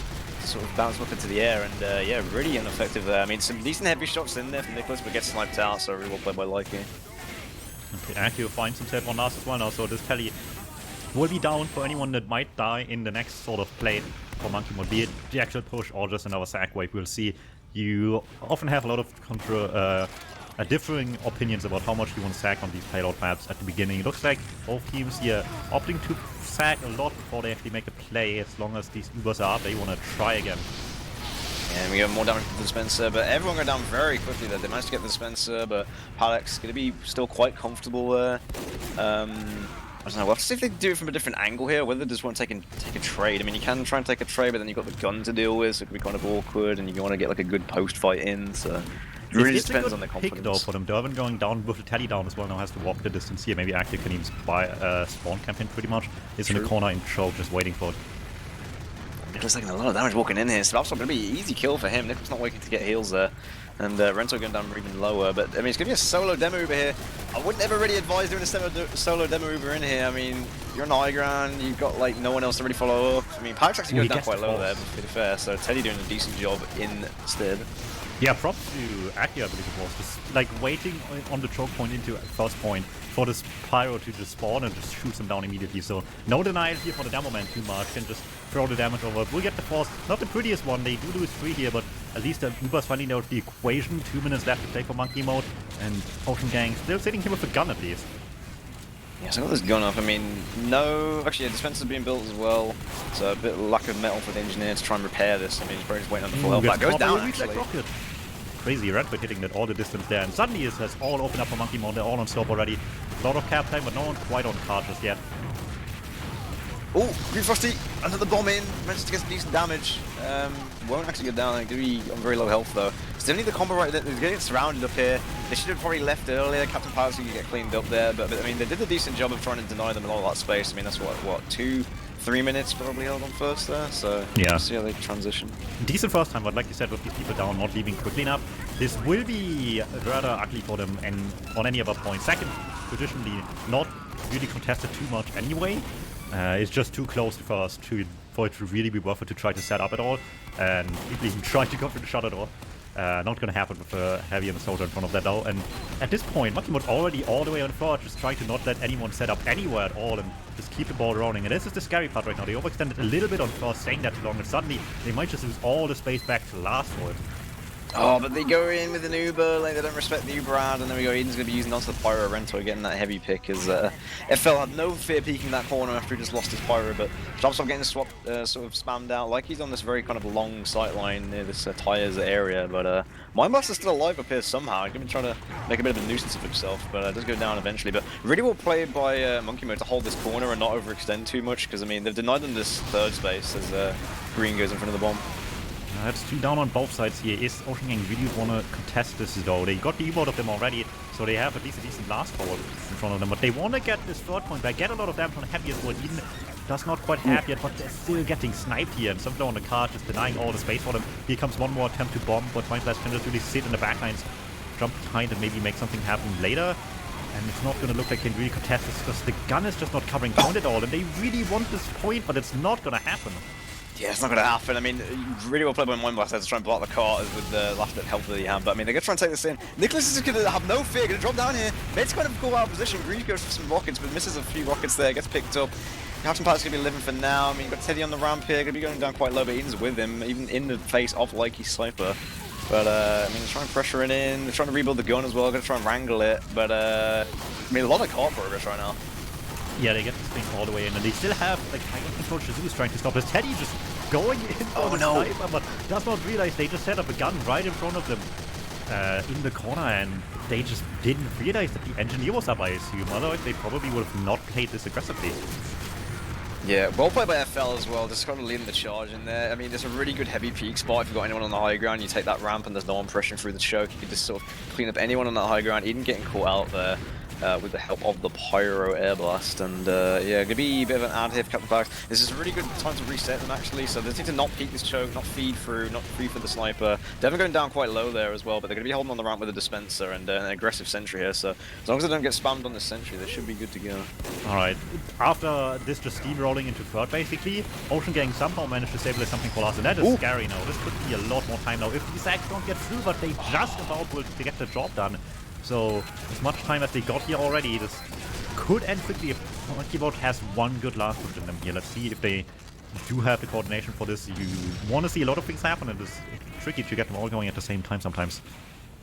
sort of bounce up into the air, and yeah, really ineffective there. I mean, some decent heavy shots in there from Nicholas, but gets sniped out, so really well played by Likey. Okay, Akio finds himself on last as well now, so this Telly will be down for anyone that might die in the next sort of play for Monkey Mode, be it the actual push or just another sack wave. We'll see. You often have a lot of differing opinions about how much you want to sack on these payload maps at the beginning. It looks like both teams here opting to sack a lot before they actually make a play. As long as these Ubers are up, they want to try again. And we get more damage from the dispenser, but everyone go down very quickly there. They managed to get the dispenser, but Palex going to be still quite comfortable there. I don't know, we'll have to see if they do it from a different angle here, whether they just want to take a trade. I mean, you can try and take a trade, but then you've got the gun to deal with, so it could be kind of awkward, and you want to get like a good post fight in, so it really just depends on their confidence. Pick though for them. Dervin going down with the Teddy down as well now has to walk the distance here. Maybe Active can even spawn campaign pretty much. He's in the corner in choke, just waiting for it. Nicholas taking a lot of damage walking in here, so that's going to be an easy kill for him. Nicholas not waiting to get heals there. And Rento going down even lower, but I mean, it's going to be a solo demo Uber here. I would never really advise doing a solo demo Uber in here. I mean, you're an Igran, you've got like no one else to really follow up. I mean, Pyrex actually goes down quite low there, but to be fair, so Teddy doing a decent job instead. Yeah, props to Aki, I believe it was, just like waiting on the choke point into first point for this Pyro to just spawn and just shoot them down immediately. So no denial here for the demo man too much, and just throw the damage over. We'll get the force, not the prettiest one, they do lose 3 here, but at least the Uber's finding out the equation. 2 minutes left to play for Monkey Mode, and OceanGang still sitting here with a gun at least. Yeah, so I got this gun up. I mean, no, actually, a dispenser's being built as well. So a bit of lack of metal for the engineer to try and repair this. I mean, he's probably just waiting on the full health back. Goes down, actually. Crazy Redwood hitting that all the distance there, and suddenly it has all opened up for Monkey Mode. They're all on stop already. A lot of cap time, but no one quite on card just yet. Oh, Green Frosty, another bomb in, manages to get some decent damage. Won't actually get down, going to be on very low health though. Still need the combo right there, they're getting surrounded up here. They should have probably left earlier, Captain Pirates could get cleaned up there, but I mean, they did a decent job of trying to deny them a lot of that space. I mean, that's what 2-3 minutes probably held on first there, so yeah. See how they transition. Decent first time, but like you said, with these people down, not leaving quickly enough, this will be rather ugly for them and on any other point. Second, traditionally, not really contested too much anyway. It's just too close to first for it to really be worth it to try to set up at all, and even try to go for the shot at all. Not gonna happen with a heavy and a soldier in front of that though, and at this point, Monkey Mode already all the way on forward, just trying to not let anyone set up anywhere at all and just keep the ball rolling. And this is the scary part right now. They overextended a little bit on first, staying that too long, and suddenly they might just lose all the space back to last for it. Oh, but they go in with an Uber, like they don't respect the Uber ad, and there we go. Eden's going to be using onto the Pyro Rento, getting that heavy pick as FL had no fear peeking that corner after he just lost his Pyro, but stops off getting sort of spammed out, like he's on this very kind of long sight line near this Tyres area, but Mind Blaster's still alive up here somehow. He's going to be trying to make a bit of a nuisance of himself, but does go down eventually. But really well played by Monkey Mode to hold this corner and not overextend too much, because I mean, they've denied them this third space as Green goes in front of the bomb. That's 2 down on both sides here. Is Ocean Gang really want to contest this though? They got the E-board of them already, so they have at least a decent last forward in front of them. But they want to get this third point back, get a lot of damage on heavy as well. Eden does not quite have yet, but they're still getting sniped here. And Sunflower on the card just denying all the space for them. Here comes one more attempt to bomb, but Mind Blast can just really sit in the backlines, jump behind and maybe make something happen later. And it's not going to look like they can really contest this because the gun is just not covering ground at all. And they really want this point, but it's not going to happen. Yeah, it's not going to happen. I mean, really well played by Mind Blaster to try and block the cart with the last bit of health that he had. But I mean, they're going to try and take this in. Nicholas is going to have no fear, going to drop down here. Mate's kind of cool out of position. Green goes for some rockets, but misses a few rockets there, gets picked up. Captain Pilot's going to be living for now. I mean, you've got Teddy on the ramp here, going to be going down quite low, but Eden's with him, even in the face of Likey's Sniper. But, I mean, they're trying to pressure it in. They're trying to rebuild the gun as well, going to try and wrangle it. But, I mean, a lot of cart progress right now. Yeah, they get this thing all the way in, and they still have, like, high control. Shizu's trying to stop this. Teddy just going in for the sniper, but does not realize they just set up a gun right in front of them in the corner, and they just didn't realize that the engineer was up, I assume. Otherwise, they probably would have not played this aggressively. Yeah, well played by FL as well, just kind of leading the charge in there. I mean, there's a really good heavy peak spot. If you've got anyone on the high ground, you take that ramp and there's no one pressuring through the choke. You can just sort of clean up anyone on that high ground, even getting caught out there. With the help of the Pyro Air Blast, and yeah, gonna be a bit of an ad here for Captain Pax. This is a really good time to reset them actually, so they need to not peek this choke, not feed through, not free for the sniper. Devon going down quite low there as well, but they're gonna be holding on the ramp with a dispenser and an aggressive sentry here, so as long as they don't get spammed on the sentry, they should be good to go. Alright, after this just steamrolling into third basically, Ocean Gang somehow managed to stabilize something for us, and that is scary now. This could be a lot more time now if these sacks don't get through, but they just about will get the job done. So, as much time as they got here already, this could end quickly if Monkey Mode has one good last push in them here. Let's see if they do have the coordination for this. You want to see a lot of things happen, and it's tricky to get them all going at the same time sometimes.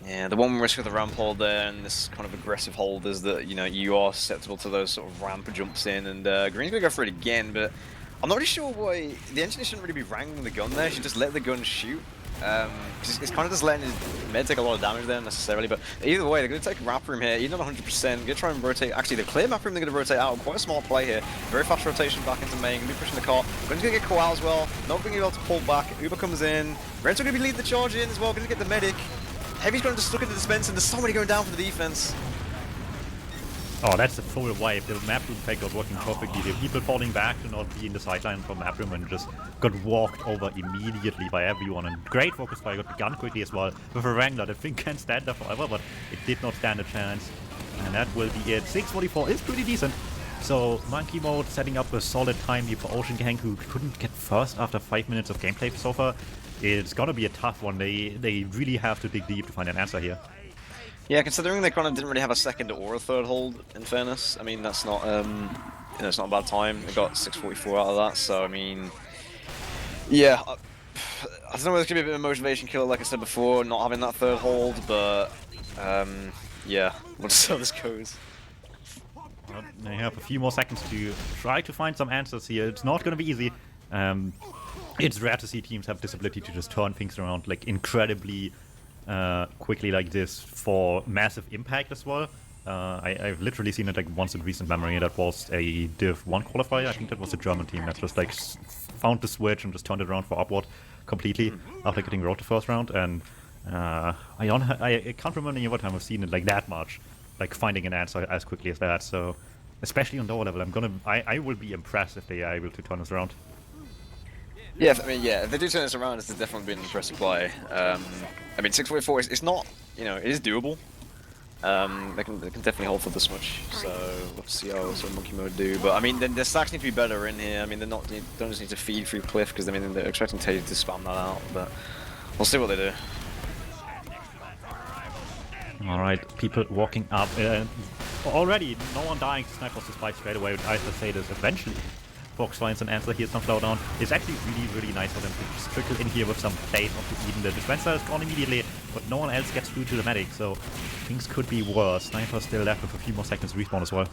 Yeah, the one risk with the ramp hold there and this kind of aggressive hold is that, you know, you are susceptible to those sort of ramp jumps in, and Green's gonna go for it again, but I'm not really sure why the engineer shouldn't really be wrangling the gun there. She should just let the gun shoot. It's kind of just letting his med take a lot of damage there necessarily, but either way, they're going to take map room here, even at 100%, going to try and rotate, actually the clear map room they're going to rotate out, quite a smart play here, very fast rotation back into main, going to be pushing the cart, going to get caught out as well, not being able to pull back, Uber comes in, Renzo going to be leading the charge in as well, going to get the medic, Heavy's going to just look at the dispenser, and there's somebody going down for the defense. Oh, that's the full wipe. The map room fake got working perfectly. The people falling back to not be in the sideline from map room and just got walked over immediately by everyone. And great focus fire, got the gun quickly as well. With a Wrangler, the thing can stand there forever, but it did not stand a chance. And that will be it. 6:44 is pretty decent. So, Monkey Mode setting up a solid time here for Ocean Gang, who couldn't get first after 5 minutes of gameplay so far. It's gonna be a tough one. They really have to dig deep to find an answer here. Yeah, considering they kind of didn't really have a second or a third hold, in fairness. I mean, that's not, you know, it's not a bad time. They got 6:44 out of that, so I mean, yeah. I don't know whether it's going to be a bit of a motivation killer, like I said before, not having that third hold, but, yeah, we'll just see how this goes. Well, they have a few more seconds to try to find some answers here. It's not going to be easy. It's rare to see teams have this ability to just turn things around, like, incredibly quickly like this for massive impact as well. I've literally seen it like once in recent memory. That was a Div1 qualifier. I think that was a German team that just like found the switch and just turned it around for upward completely after getting rolled the first round. And I can't remember any other time I've seen it like that much, like finding an answer as quickly as that. So especially on lower level, I will be impressed if they are able to turn this around. Yeah, I mean, yeah, if they do turn this around, it's definitely been an impressive play. I mean, 6:44 it's not, you know, it is doable. They can definitely hold for this much. So let's see how Monkey Mode do. But I mean, the stacks need to be better in here. I mean, they don't just need to feed through Cliff because I mean they're expecting Teddy to spam that out. But we'll see what they do. All right, people walking up. Already, no one dying to snipe us despite straight away. I have to say this eventually. Fox finds an answer here, Sunflower down. It's actually really nice for them to just trickle in here with some plays onto Eden. The dispenser is gone immediately, but no one else gets through to the medic, so things could be worse. Sniper still left with a few more seconds to respawn as well.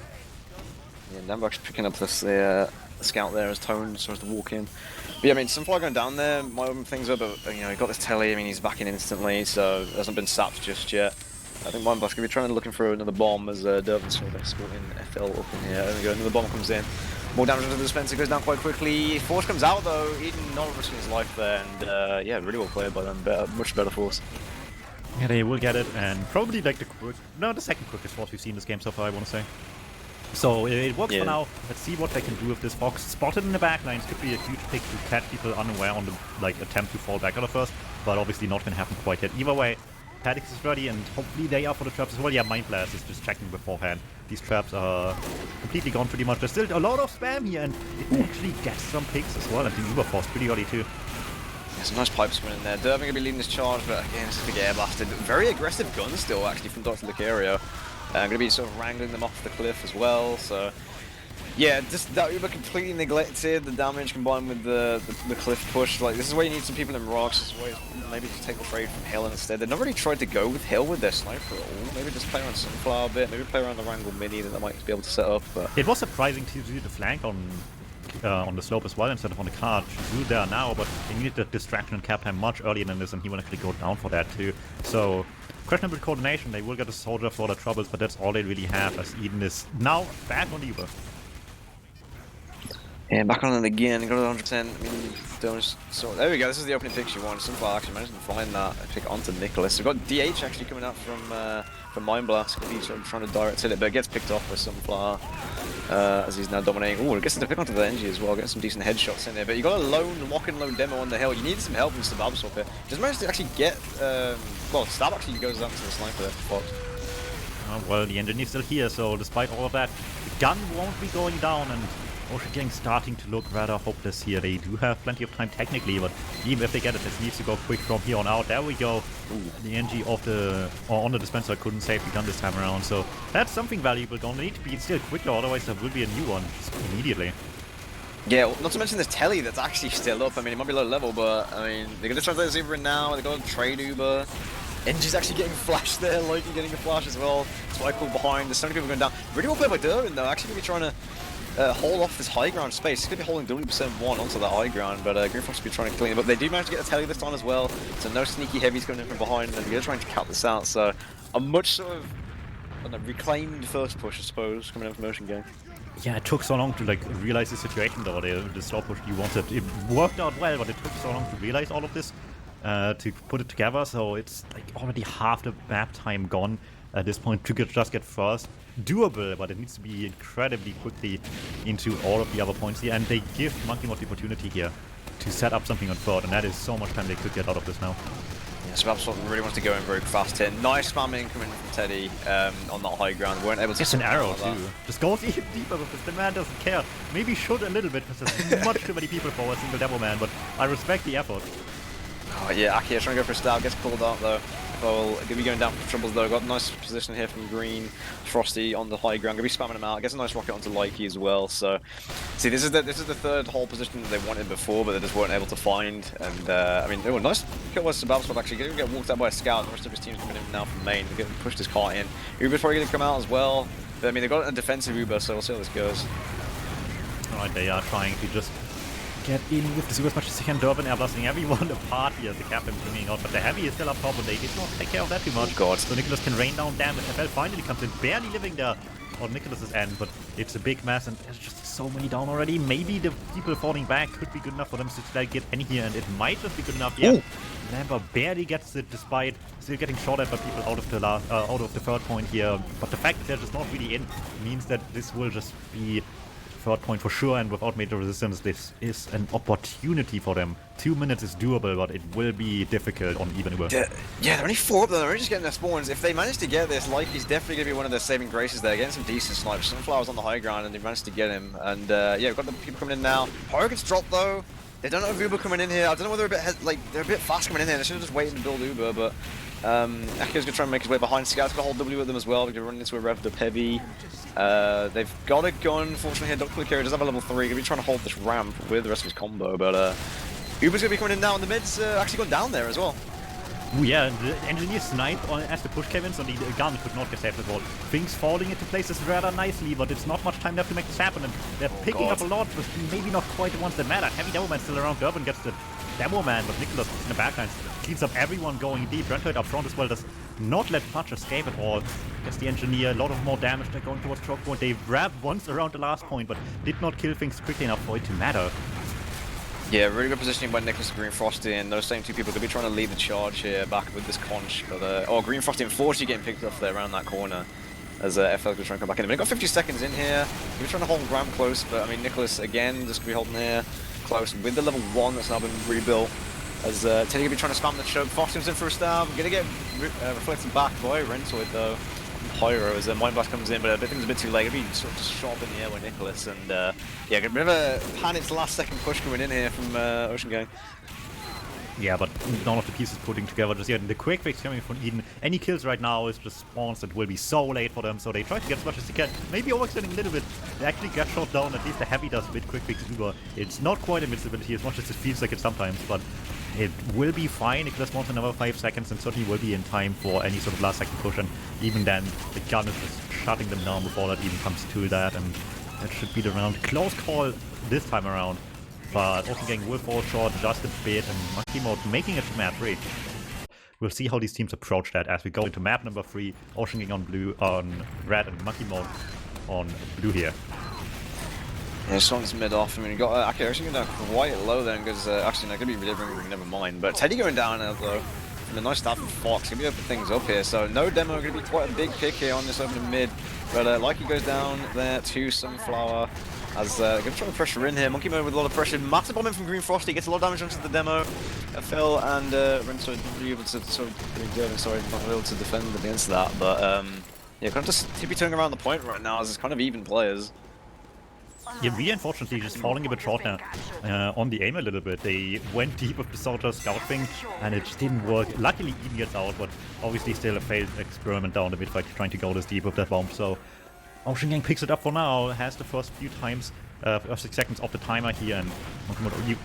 Yeah, Nambak's picking up this scout there as Tone starts to walk in. But yeah, I mean, Sunflower going down there might open things up, but you know, he got this telly, I mean, he's back in instantly, so hasn't been sapped just yet. I think Mindblack's going to be trying to looking for another bomb as Dervin's sort of escorting FL up in here. There we go, another bomb comes in. More damage into the dispenser, goes down quite quickly. Force comes out though, Eden not risking his life there, and yeah, really well played by them, much better Force. Yeah, they will get it, and probably like the second quickest Force we've seen this game so far, I want to say. So it works for now. Let's see what they can do with this Fox. Spotted in the back lines could be a huge pick to catch people unaware on the attempt to fall back out of first, but obviously not gonna happen quite yet. Either way, Paddox is ready, and hopefully they are for the traps as well. Yeah, Mind Blast is just checking beforehand. These traps are completely gone pretty much. There's still a lot of spam here, and it actually gets some picks as well. And the Uber Force pretty early too. Yeah, some nice pipe spin in there. Dervin gonna be leading this charge, but again, it's a big air blasted. Very aggressive gun still, actually, from Dr. Lucario. I'm going to be sort of wrangling them off the cliff as well, so yeah, just that Uber completely neglected the damage combined with the cliff push. Like, this is where you need some people in rocks. This is where maybe just take the trade from Hill instead. They've not really tried to go with Hill with their sniper at all. Maybe just play around Sunflower a bit, maybe play around the Wrangle Mini that they might be able to set up. But it was surprising to do the flank on the slope as well instead of on the card. Zhu there now, but they needed the distraction and cap time much earlier than this, and he will actually go down for that too. So questionable coordination. They will get a soldier for the troubles, but that's all they really have, as Eden is now back on the Uber. And back on it again, got it 100%. I mean, so there we go. This is the opening pick she wanted. Sunflower actually managed to find that pick onto Nicholas. We've got DH actually coming out from Mind Blast. He's sort of trying to direct hit it, but it gets picked off by Sunflower as he's now dominating. Oh, it gets to pick onto the NG as well. Get some decent headshots in there. But you got a lock and lone demo on the hill. You need some help from Stab Swap here. Just managed to actually get. Well, Stab actually goes down to the sniper there for Fox. Well, the engineer's still here, so despite all of that, the gun won't be going down, and Ocean Gang starting to look rather hopeless here. They do have plenty of time technically, but even if they get it, this needs to go quick from here on out. There we go. The NG on the dispenser couldn't save the gun this time around, so that's something valuable. Gonna need to be still quicker, otherwise there will be a new one just immediately. Yeah, well, not to mention this telly that's actually still up. I mean, it might be low level, but I mean, they're gonna translate this Uber in now. They got a trade Uber. NG's actually getting flashed there, Loki getting a flash as well. Spikepool behind. There's so many people going down. Really well played by Dervin though. Actually, gonna be trying to hold off this high ground space. He's going to be holding DuMmTm onto that high ground, but Green Fox will be trying to clean it. But they do manage to get a telly this time as well, so no sneaky heavies coming in from behind, and they're going to try to cap this out. So a much sort of, I don't know, reclaimed first push, I suppose, coming in from Ocean Gang. Yeah, it took so long to realize the situation though, the slow push you wanted. It worked out well, but it took so long to realize all of this, to put it together, so it's already half the map time gone at this point to just get first. Doable, but it needs to be incredibly quickly into all of the other points here, and they give DuMmTm the opportunity here to set up something on third, and that is so much time they could get out of this now. Yeah, so Babswap really wants to go in very fast here. Nice spamming coming from Teddy on that high ground. Weren't able to. It's an arrow too. Just goes even deeper with this. The man doesn't care. Maybe should a little bit because there's much too many people for a single Devil Man, but I respect the effort. Oh yeah, Aki trying to go for a stab, gets pulled out though. Well, gonna be going down for troubles though. Got a nice position here from Green, Frosty on the high ground. Gonna be spamming him out. Gets a nice rocket onto Likey as well. So, see, this is the third hole position that they wanted before, but they just weren't able to find. And I mean, they were nice kill was Babswap actually. Gonna get walked out by a scout. The rest of his team's coming in now from main. They're getting pushed his car in. Uber's probably gonna come out as well. But I mean, they've got a defensive Uber, so we'll see how this goes. Alright, they are trying to just get in with the Super as much as they can. Dervin air blasting everyone apart here. The captain bringing out, but the heavy is still up top, and they did not take care of that too much. Oh god. So Nicholas can rain down damage. FL finally comes in, barely living there on Nicholas's end, but it's a big mess, and there's just so many down already. Maybe the people falling back could be good enough for them to get in here, and it might just be good enough. Yeah, Lambert barely gets it, despite still getting shot at by people out of the third point here. But the fact that they're just not really in means that this will just be third point for sure, and without major resistance, this is an opportunity for them. 2 minutes is doable, but it will be difficult on even Uber. Yeah, they're only 4 of them. They're only just getting their spawns. If they manage to get this, Likey's definitely going to be one of their saving graces there. Getting some decent snipes. Sunflower's on the high ground, and they managed to get him. And yeah, we've got the people coming in now. Pyro gets dropped though. They don't have Uber coming in here. I don't know whether they're a bit fast coming in here. They should have just waited to build Uber, but Akio's gonna try and make his way behind. Scout's gonna hold W with them as well. They're running into a revved up heavy. They've got a gun. Fortunately, here Dr. Lucario does have a level 3. Gonna be trying to hold this ramp with the rest of his combo, but Uber's gonna be coming in now, and the mid's actually gone down there as well. Ooh, yeah, the engineer sniped as the push came in, so the gun could not get saved at all. Things falling into places rather nicely, but it's not much time left to make this happen, and they're picking up a lot, but maybe not quite the ones that matter. Heavy Demo Man still around. Gerben gets the Demo Man, but Nicholas in the backlines cleans up everyone going deep. Rentoid up front as well does not let much escape at all. Gets the engineer, a lot of more damage. They're going towards choke point. They grabbed once around the last point, but did not kill things quickly enough for it to matter. Yeah, really good positioning by Nicholas and Green Frosty, and those same two people could be trying to lead the charge here back with this conch. But Green Frosty unfortunately getting picked off there around that corner as FL could try and come back in. But they've got 50 seconds in here. We're trying to hold Graham close, but I mean Nicholas again just gonna be holding here close with the level 1 that's now been rebuilt. As Teddy gonna be trying to spam the choke. Frosty in for a stab. Gonna get reflected back by Rentoid though. Pyro as Mind Blast comes in, but I think it's a bit too late. It'll be sort of just shot up in the air by Nicholas, and yeah, a bit of a panicked last second push coming in here from Ocean Gang. Yeah, but none of the pieces putting together just yet. And the quick fix coming from Eden, any kills right now is just spawns that will be so late for them, so they try to get as much as they can. Maybe overextending a little bit. They actually get shot down, at least the heavy does with quick fix Uber. It's not quite invincibility as much as it feels like it sometimes, but it will be fine. Nicholas wants another 5 seconds and certainly will be in time for any sort of last second push, and even then the gun is just shutting them down before that even comes to that, and that should be the round. Close call this time around, but Ocean Gang will fall short just a bit, and Monkey Mode making it to map 3. We'll see how these teams approach that as we go into map number 3. Ocean Gang on blue, on red, and Monkey Mode on blue here. Yeah, this one's mid off. I mean, you got Aki actually going down quite low then, because actually, not going to be delivering, never mind. But Teddy going down though, and a nice start from Fox. Going to be opening things up here. So, no demo, going to be quite a big pick here on this opening mid. But Likey goes down there to Sunflower. As going to try to pressure in here. Monkey Mode with a lot of pressure. Massive bomb in from Green Frosty. Gets a lot of damage onto the demo. Phil and Renzo be able to sort of not able to defend against that. But yeah, kind of just tippy turning around the point right now as it's kind of even players. Yeah, we unfortunately just falling a bit short now on the aim a little bit. They went deep with the Soldier Scout thing, and it just didn't work. Luckily, Eden gets out, but obviously still a failed experiment down a bit by trying to go this deep with that bomb. So Ocean Gang picks it up for now, has the first few times, first 6 seconds of the timer here, and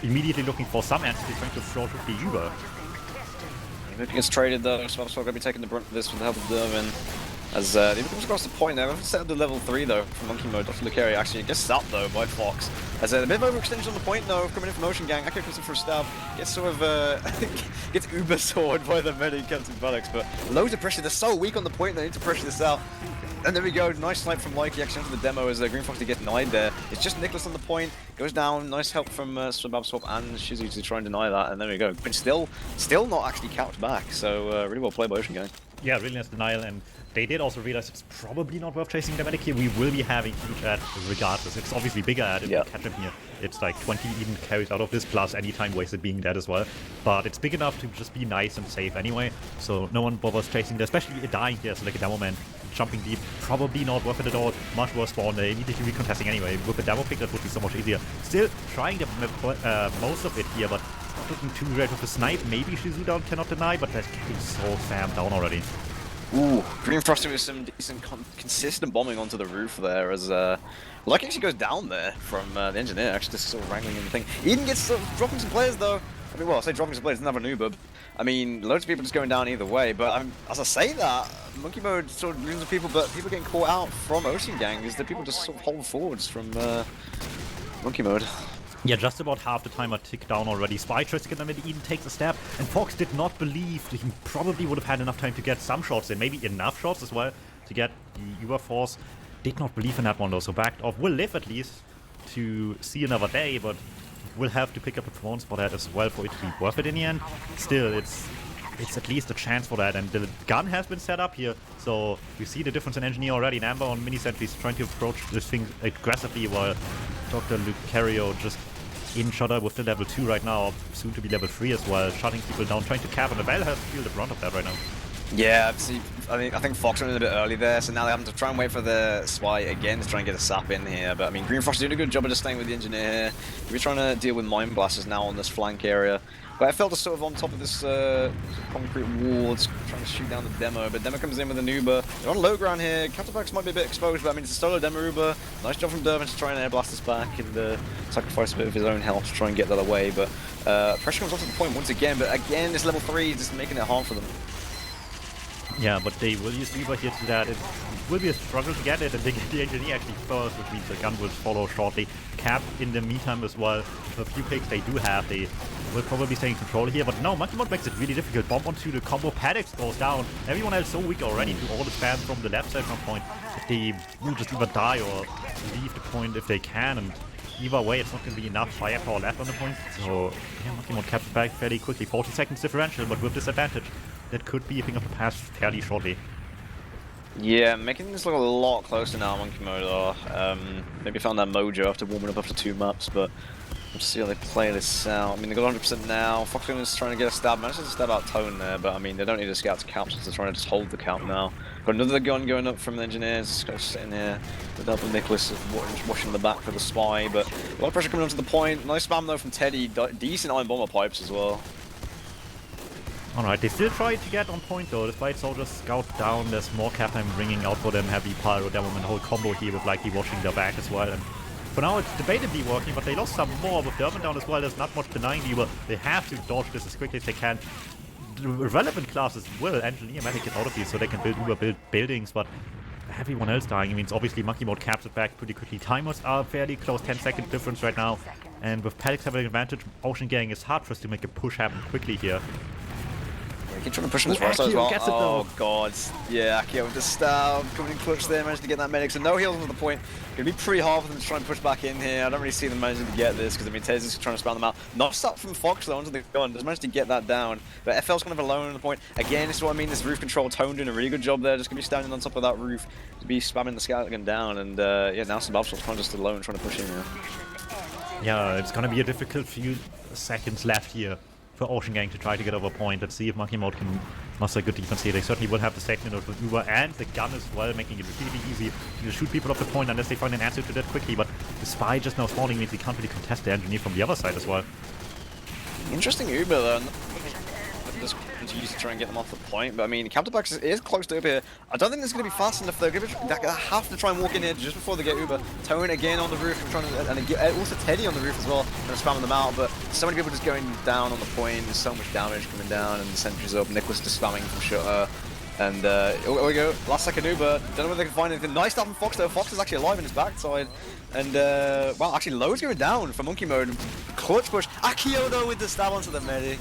immediately looking for some answers, trying to throw with the Uber. If he gets traded though, Swap's going to be taking the brunt of this with the help of Dervin. As he comes across the point there, set up the level 3 though from Monkey Mode. Dr. Lucario actually gets stopped though by Fox. As a bit of overextension on the point though, coming in from Ocean Gang. Akio comes in for a stab, gets sort of gets uber sword by the medic Captain Bullocks, but loads of pressure. They're so weak on the point, they need to pressure this out. And there we go, nice snipe from Likey actually onto the demo as Green Fox to get denied there. It's just Nicholas on the point, goes down, nice help from Swab Swap and Shizu to try and deny that, and there we go. But still not actually capped back, so really well played by Ocean Gang. Yeah, really nice denial, and they did also realize it's probably not worth chasing the medic here. We will be having huge ad regardless. It's obviously bigger ad if we catch him here. It's like 20 even carries out of this, plus any time wasted being dead as well. But it's big enough to just be nice and safe anyway, so no one bothers chasing there, especially dying here, so like a demo man jumping deep, probably not worth it at all. Much worse spawn, they immediately recontesting anyway. With the demo pick, that would be so much easier. Still trying to most of it here, but not looking too great with the snipe. Maybe Shizu down cannot deny, but that's getting so spammed down already. Ooh, Green Frosty with some decent consistent bombing onto the roof there as Lucky actually goes down there from the engineer, actually just sort of wrangling in the thing. Eden gets sort of dropping some players though. I mean, well, I say dropping some players, doesn't have a noob. I mean, loads of people just going down either way, but as I say that, Monkey Mode sort of loses people, but people getting caught out from Ocean Gang is that people just sort of hold forwards from Monkey Mode. Yeah, just about half the timer ticked down already. Spy tries to get them in, Eden takes a step, and Fox did not believe he probably would have had enough time to get some shots in, maybe enough shots as well to get the Uber Force. Did not believe in that one though, so backed off. Will live at least to see another day, but will have to pick up the performance for that as well for it to be worth it in the end. Still, it's at least a chance for that, and the gun has been set up here, so we see the difference in engineer already. Namber on mini sentries trying to approach this thing aggressively, while Dr. Lucario just in shutter with the level 2 right now, soon to be level 3 as well, shutting people down, trying to cap, and the Bell has to feel the brunt of that right now. Yeah, see, I think Fox went in a bit early there, so now they have to try and wait for the Spy again to try and get a sap in here. But I mean, Green Frost is doing a good job of just staying with the engineer here. We're trying to deal with Mind Blasters now on this flank area. But FL just sort of on top of this concrete wall, just trying to shoot down the demo. But demo comes in with an Uber. They're on low ground here. Counterbacks might be a bit exposed, but I mean it's a solo demo Uber. Nice job from Dervin to try and air blast us back and sacrifice a bit of his own health to try and get that away. But pressure comes onto the point once again. But again, this level 3 is just making it hard for them. Yeah, but they will use Uber here to that. It will be a struggle to get it, and they get the engineer actually first, which means the gun will follow shortly. Cap in the meantime as well. A few picks they do have, they will probably stay in control here, but no, Monkey makes it really difficult. Bomb onto the combo, Paddocks goes down. Everyone else so weak already to all the spam from the left side from point. If they will just either die or leave the point if they can, and either way it's not going to be enough firepower left on the point. So yeah, Monkey captured back fairly quickly. 40 seconds differential, but with disadvantage. That could be a thing of the past fairly shortly. Yeah, making this look a lot closer now, Monkey Mode. Maybe found that mojo after warming up after 2 maps, but we'll see how they play this out. I mean, they got 100% now. Foxgun is trying to get a stab. Managed to stab out Tone there, but I mean, they don't need a scout to count, so they're trying to just hold the count now. Got another gun going up from the engineers. Just go sitting here. The double Nicholas washing the back for the spy, but a lot of pressure coming onto the point. Nice spam though from Teddy. Decent iron bomber pipes as well. Alright, they still try to get on point though, despite soldiers scout down. There's more cap time ringing out for them, heavy pyro, demo, and whole combo here with likely washing their back as well. And for now it's debatably working, but they lost some more with Dervin down as well. There's not much denying the Uber. They have to dodge this as quickly as they can. The relevant classes will engineer Medic get out of these so they can build buildings, but everyone else dying means obviously Monkey Mode caps it back pretty quickly. Timers are fairly close, 10-second difference right now. And with Paddocks having an advantage, Ocean Gang is hard for us to make a push happen quickly here. Yeah, keep trying to push him as far as well. Oh god. Yeah, Akio with the stab, coming in clutch there, managed to get that medic. So no heals to the point. Gonna be pretty hard for them to try and push back in here. I don't really see them managing to get this, because I mean Tez is trying to spam them out. Not stop from Fox though onto the gun, just managed to get that down. But FL's kind of alone on the point. Again, this is what I mean, this roof control Tone doing a really good job there, just gonna be standing on top of that roof, to be spamming the scout gun down, and yeah, now Sebastian's kind of just alone trying to push in here. Yeah, it's gonna be a difficult few seconds left here for Ocean Gang to try to get over point. Let's see if Monkey Mode can muster good defense here. They certainly will have the safety note with Uber and the gun as well, making it really easy to shoot people off the point unless they find an answer to that quickly. But the spy just now spawning means he can't really contest the engineer from the other side as well. Interesting Uber though. Just continues to try and get them off the point, but I mean, counterback is close to up here. I don't think this is going to be fast enough. They're going to have to try and walk in here just before they get Uber. Tone again on the roof, and trying to, and also Teddy on the roof as well, and spamming them out. But so many people just going down on the point. There's so much damage coming down, and the sentry's up. Nicholas just spamming from shutter. And here we go, last second Uber. Don't know whether they can find anything. Nice stuff from Fox though. Fox is actually alive in his backside. And well, actually loads going down for Monkey Mode. Clutch push. Akio though with the stab onto the medic.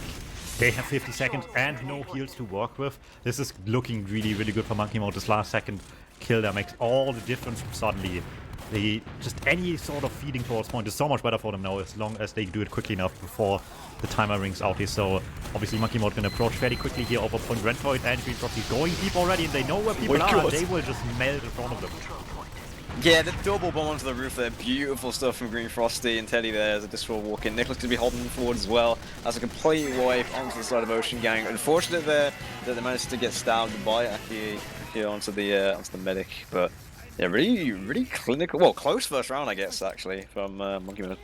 They have 50 seconds and no heals to work with. This is looking really, really good for Monkey Mode. This last second kill there makes all the difference suddenly. Just any sort of feeding towards point is so much better for them now, as long as they do it quickly enough before the timer rings out here. So obviously Monkey Mode can approach fairly quickly here over point. Rentoid and Green Frosty going deep already, and they know where people are, and they will just melt in front of them. Yeah, the double bomb onto the roof there. Beautiful stuff from Green Frosty and Teddy there as a destroy walk in. Nicholas could be holding forward as well as a complete wipe onto the side of Ocean Gang. Unfortunate there that they managed to get stabbed by Aki here onto the medic. But yeah, really clinical. Well, close first round, I guess, actually, from Monkey Mode.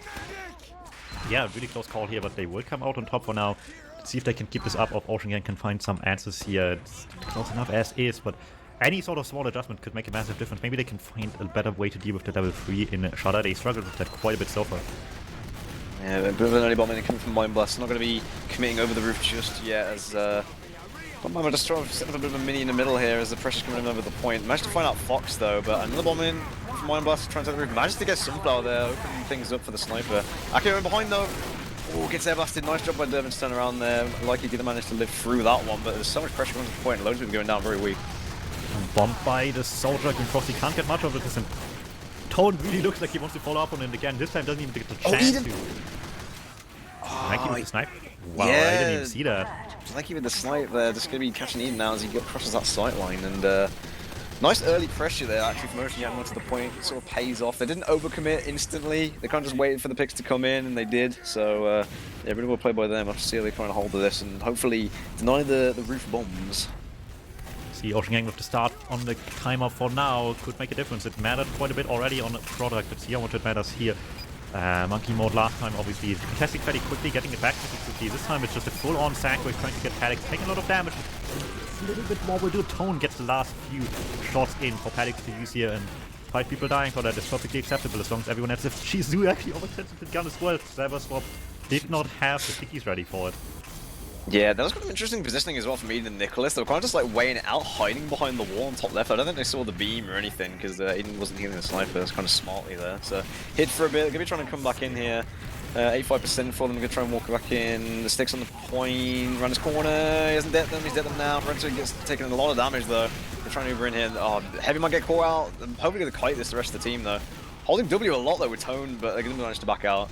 Yeah, really close call here, but they will come out on top for now. Let's see if they can keep this up, or Ocean Gang can find some answers here. It's close enough as is, but any sort of small adjustment could make a massive difference. Maybe they can find a better way to deal with the level 3 in Shutter. They struggled with that quite a bit so far. Yeah, a bit of an early bomb coming from Mind Blast. Not going to be committing over the roof just yet as Bomb just trying to set up a bit of a mini in the middle here as the pressure's coming in over the point. Managed to find out Fox though, but another bomb in from Mind Blast trying to take the roof. Managed to get Sunflower there, opening things up for the sniper. Akio in behind though. Oh, gets air blasted. Nice job by Dervin to turn around there. Likely going to manage to live through that one, but there's so much pressure coming to the point and loads of people going down very weak. Bombed by the soldier. Green Frosty can't get much of it. And Tone really looks like he wants to follow up on it again. This time doesn't even get the chance to. Nike with the snipe. Wow, yeah. I didn't even see that. Nike with the snipe there, just going to be catching Eden now as he crosses that sight line. And nice early pressure there actually from Ocean Gang onto the point. It sort of pays off. They didn't overcommit instantly. They kind of just waited for the picks to come in, and they did. So yeah, really well played by them. I'll see how they try and hold to this and hopefully deny the roof bombs. See Ocean Gang with the start on the timer for now could make a difference. It mattered quite a bit already on the product. Let's see how much it matters here. Monkey mode last time, obviously, contesting fairly quickly, getting it back pretty quickly. This time it's just a full-on sack where he's trying to get Paddock, taking a lot of damage. A little bit more will do. Tone gets the last few shots in for Paddock to use here, and 5 people dying for that is perfectly acceptable as long as everyone has the Shizu actually overextended the gun as well. Cyber Swap did not have the stickies ready for it. Yeah, that was kind of interesting positioning as well from Eden and Nicholas. They were kind of just like weighing it out, hiding behind the wall on top left. I don't think they saw the beam or anything because Eden wasn't healing the sniper. It was kind of smartly there. So hit for a bit. Gonna be trying to come back in here. 85% for them. Gonna try and walk back in. The sticks on the point. Run his corner. He hasn't dead them. He's dead them now. Renzo gets taking a lot of damage though. They're trying to Uber in here. Oh, Heavy might get caught out. I'm hoping gonna kite this the rest of the team though. Holding W a lot though with Tone, but they're gonna manage to back out.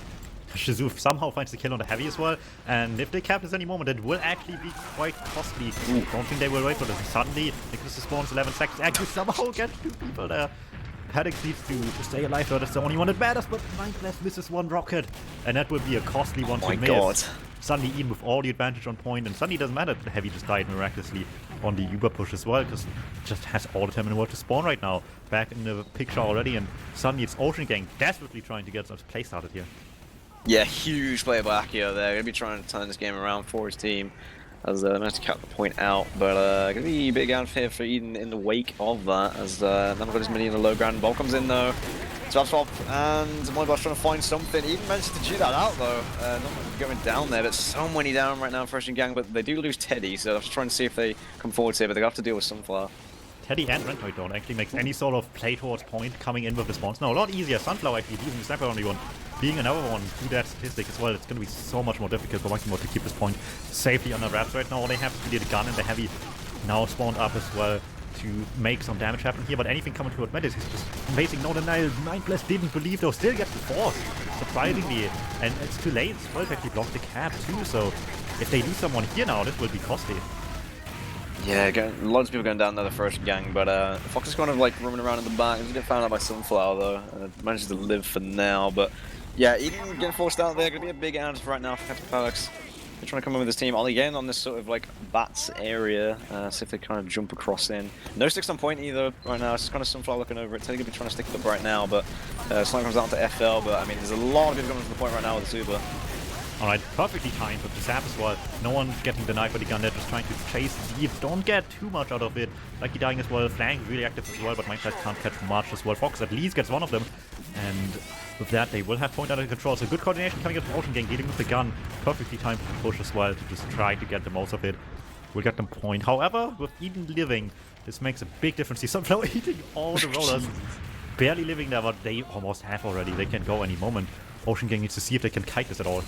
Shizu somehow finds the kill on the Heavy as well, and if they cap this any moment, it will actually be quite costly. Don't think they will wait for this. Suddenly, Nicholas spawns 11 seconds, actually somehow gets 2 people there. Paddock needs to stay alive though, that's the only one that matters, but Mindless misses 1 rocket, and that will be a costly one to miss. God. Suddenly, even with all the advantage on point, and suddenly doesn't matter, the Heavy just died miraculously on the Uber push as well, because it just has all the time in the world to spawn right now. Back in the picture already, and suddenly it's Ocean Gang desperately trying to get some play started here. Yeah, huge play by Akio there. Gonna be trying to turn this game around for his team as managed to cap the point out. But gonna be a big out here for Eden in the wake of that as never got his mini in the low ground. Ball comes in though. Swap and Moneyball's trying to find something. Eden managed to G that out though. Not going down there, but so many down right now for Ocean Gang. But they do lose Teddy, so I'm just trying to see if they come forward here. But they have to deal with Sunflower. Teddy and Rentoid don't actually make any sort of play towards point coming in with the spawns. No, a lot easier. Sunflower actually using the sniper only one. Being another one to that statistic as well, it's going to be so much more difficult for Monkey Mode to keep this point safely under wraps right now. All they have to do the gun and the Heavy now spawned up as well to make some damage happen here, but anything coming toward Metis is just amazing. No denial. Mindless didn't believe though, still gets the force, surprisingly, and it's too late. Spurs actually blocked the cap too, so if they lose someone here now, this will be costly. Yeah, lots of people going down there, the first gang, but Fox is kind of like roaming around in the back. He's getting found out by Sunflower though, manages to live for now, but yeah, Eden getting forced out there, gonna be a big out right now for Captain Palax. They're trying to come in with his team. Ollie again on this sort of like bats area, see if they kind of jump across in. No sticks on point either right now, it's just kind of Sunflower looking over it. Teddy gonna be trying to stick it up right now, but Slime comes down to FL, but I mean, there's a lot of people coming to the point right now with the Super. Alright, perfectly timed with the Zap as well. No one getting the knife with the gun, they're just trying to chase Zeep. Don't get too much out of it. Lucky dying as well, Flank really active as well, but Minecraft can't catch much as well. Fox at least gets one of them, and with that they will have point under control. So good coordination coming up from Ocean Gang, dealing with the gun. Perfectly timed push as well to just try to get the most of it. We'll get them point. However, with Eden living, this makes a big difference. See Sunflower eating all the rollers. Barely living there, but they almost have already. They can go any moment. Ocean Gang needs to see if they can kite this at all.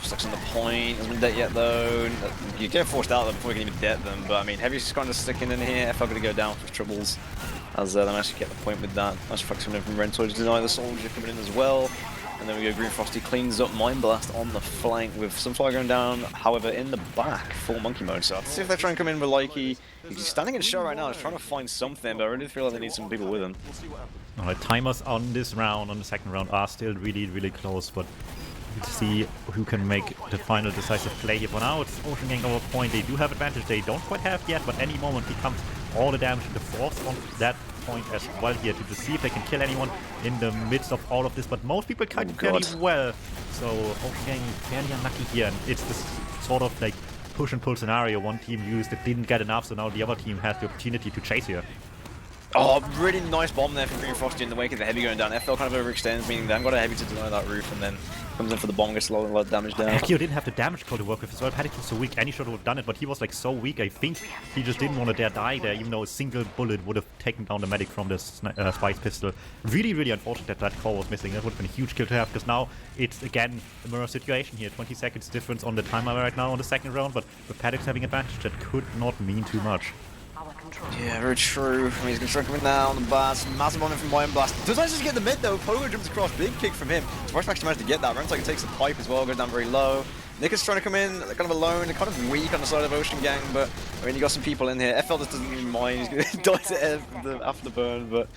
Stuck on the point, hasn't been dead yet though. You get forced out there before you can even dead them, but I mean, Heavy's kind of sticking in here. FL gonna go down for troubles as they manage to get the point with that. Nice flex coming in from Rentoid to deny the soldier coming in as well. And then we go Green Frosty cleans up Mind Blast on the flank with Sunflower going down, however, in the back for Monkey Mode. So let's see if they try and come in with Likey. He's standing in show right now, he's trying to find something, but I really feel like they need some people with him. Alright, timers on this round, on the second round, are still really, really close, but we'll see who can make the final decisive play here. For now, it's Ocean Gang over point. They do have advantage, they don't quite have yet, but any moment he comes all the damage to the force on that point as well here to just see if they can kill anyone in the midst of all of this. But most people kite fairly well, so Ocean Gang fairly unlucky here, and it's this sort of like push and pull scenario one team used that didn't get enough, so now the other team has the opportunity to chase here. Oh, really nice bomb there from Green Frosty in the wake of the Heavy going down. FL kind of overextends, meaning they haven't got a Heavy to deny that roof, and then comes in for the bomb, gets a lot of damage down. Akio didn't have the damage code to work with as well. Paddock was so weak, any shot would have done it, but he was like so weak, I think he just didn't want to dare die there, even though a single bullet would have taken down the medic from the Spice pistol. Really, really unfortunate that that core was missing. That would have been a huge kill to have, because now it's again a mirror situation here. 20 seconds difference on the timer right now on the second round, but with Paddock's having advantage, that could not mean too much. Yeah, very true. I mean, he's going to try coming down on the bats. Massive bomb in from Mind Blast. Does not just get the mid though. Pogo jumps across. Big kick from him. First actually managed to get that. Rentoid takes the pipe as well. Goes down very low. Nick is trying to come in, kind of alone. They're kind of weak on the side of Ocean Gang, but I mean, you got some people in here. FL just doesn't even mind. He's going to die to after the burn, but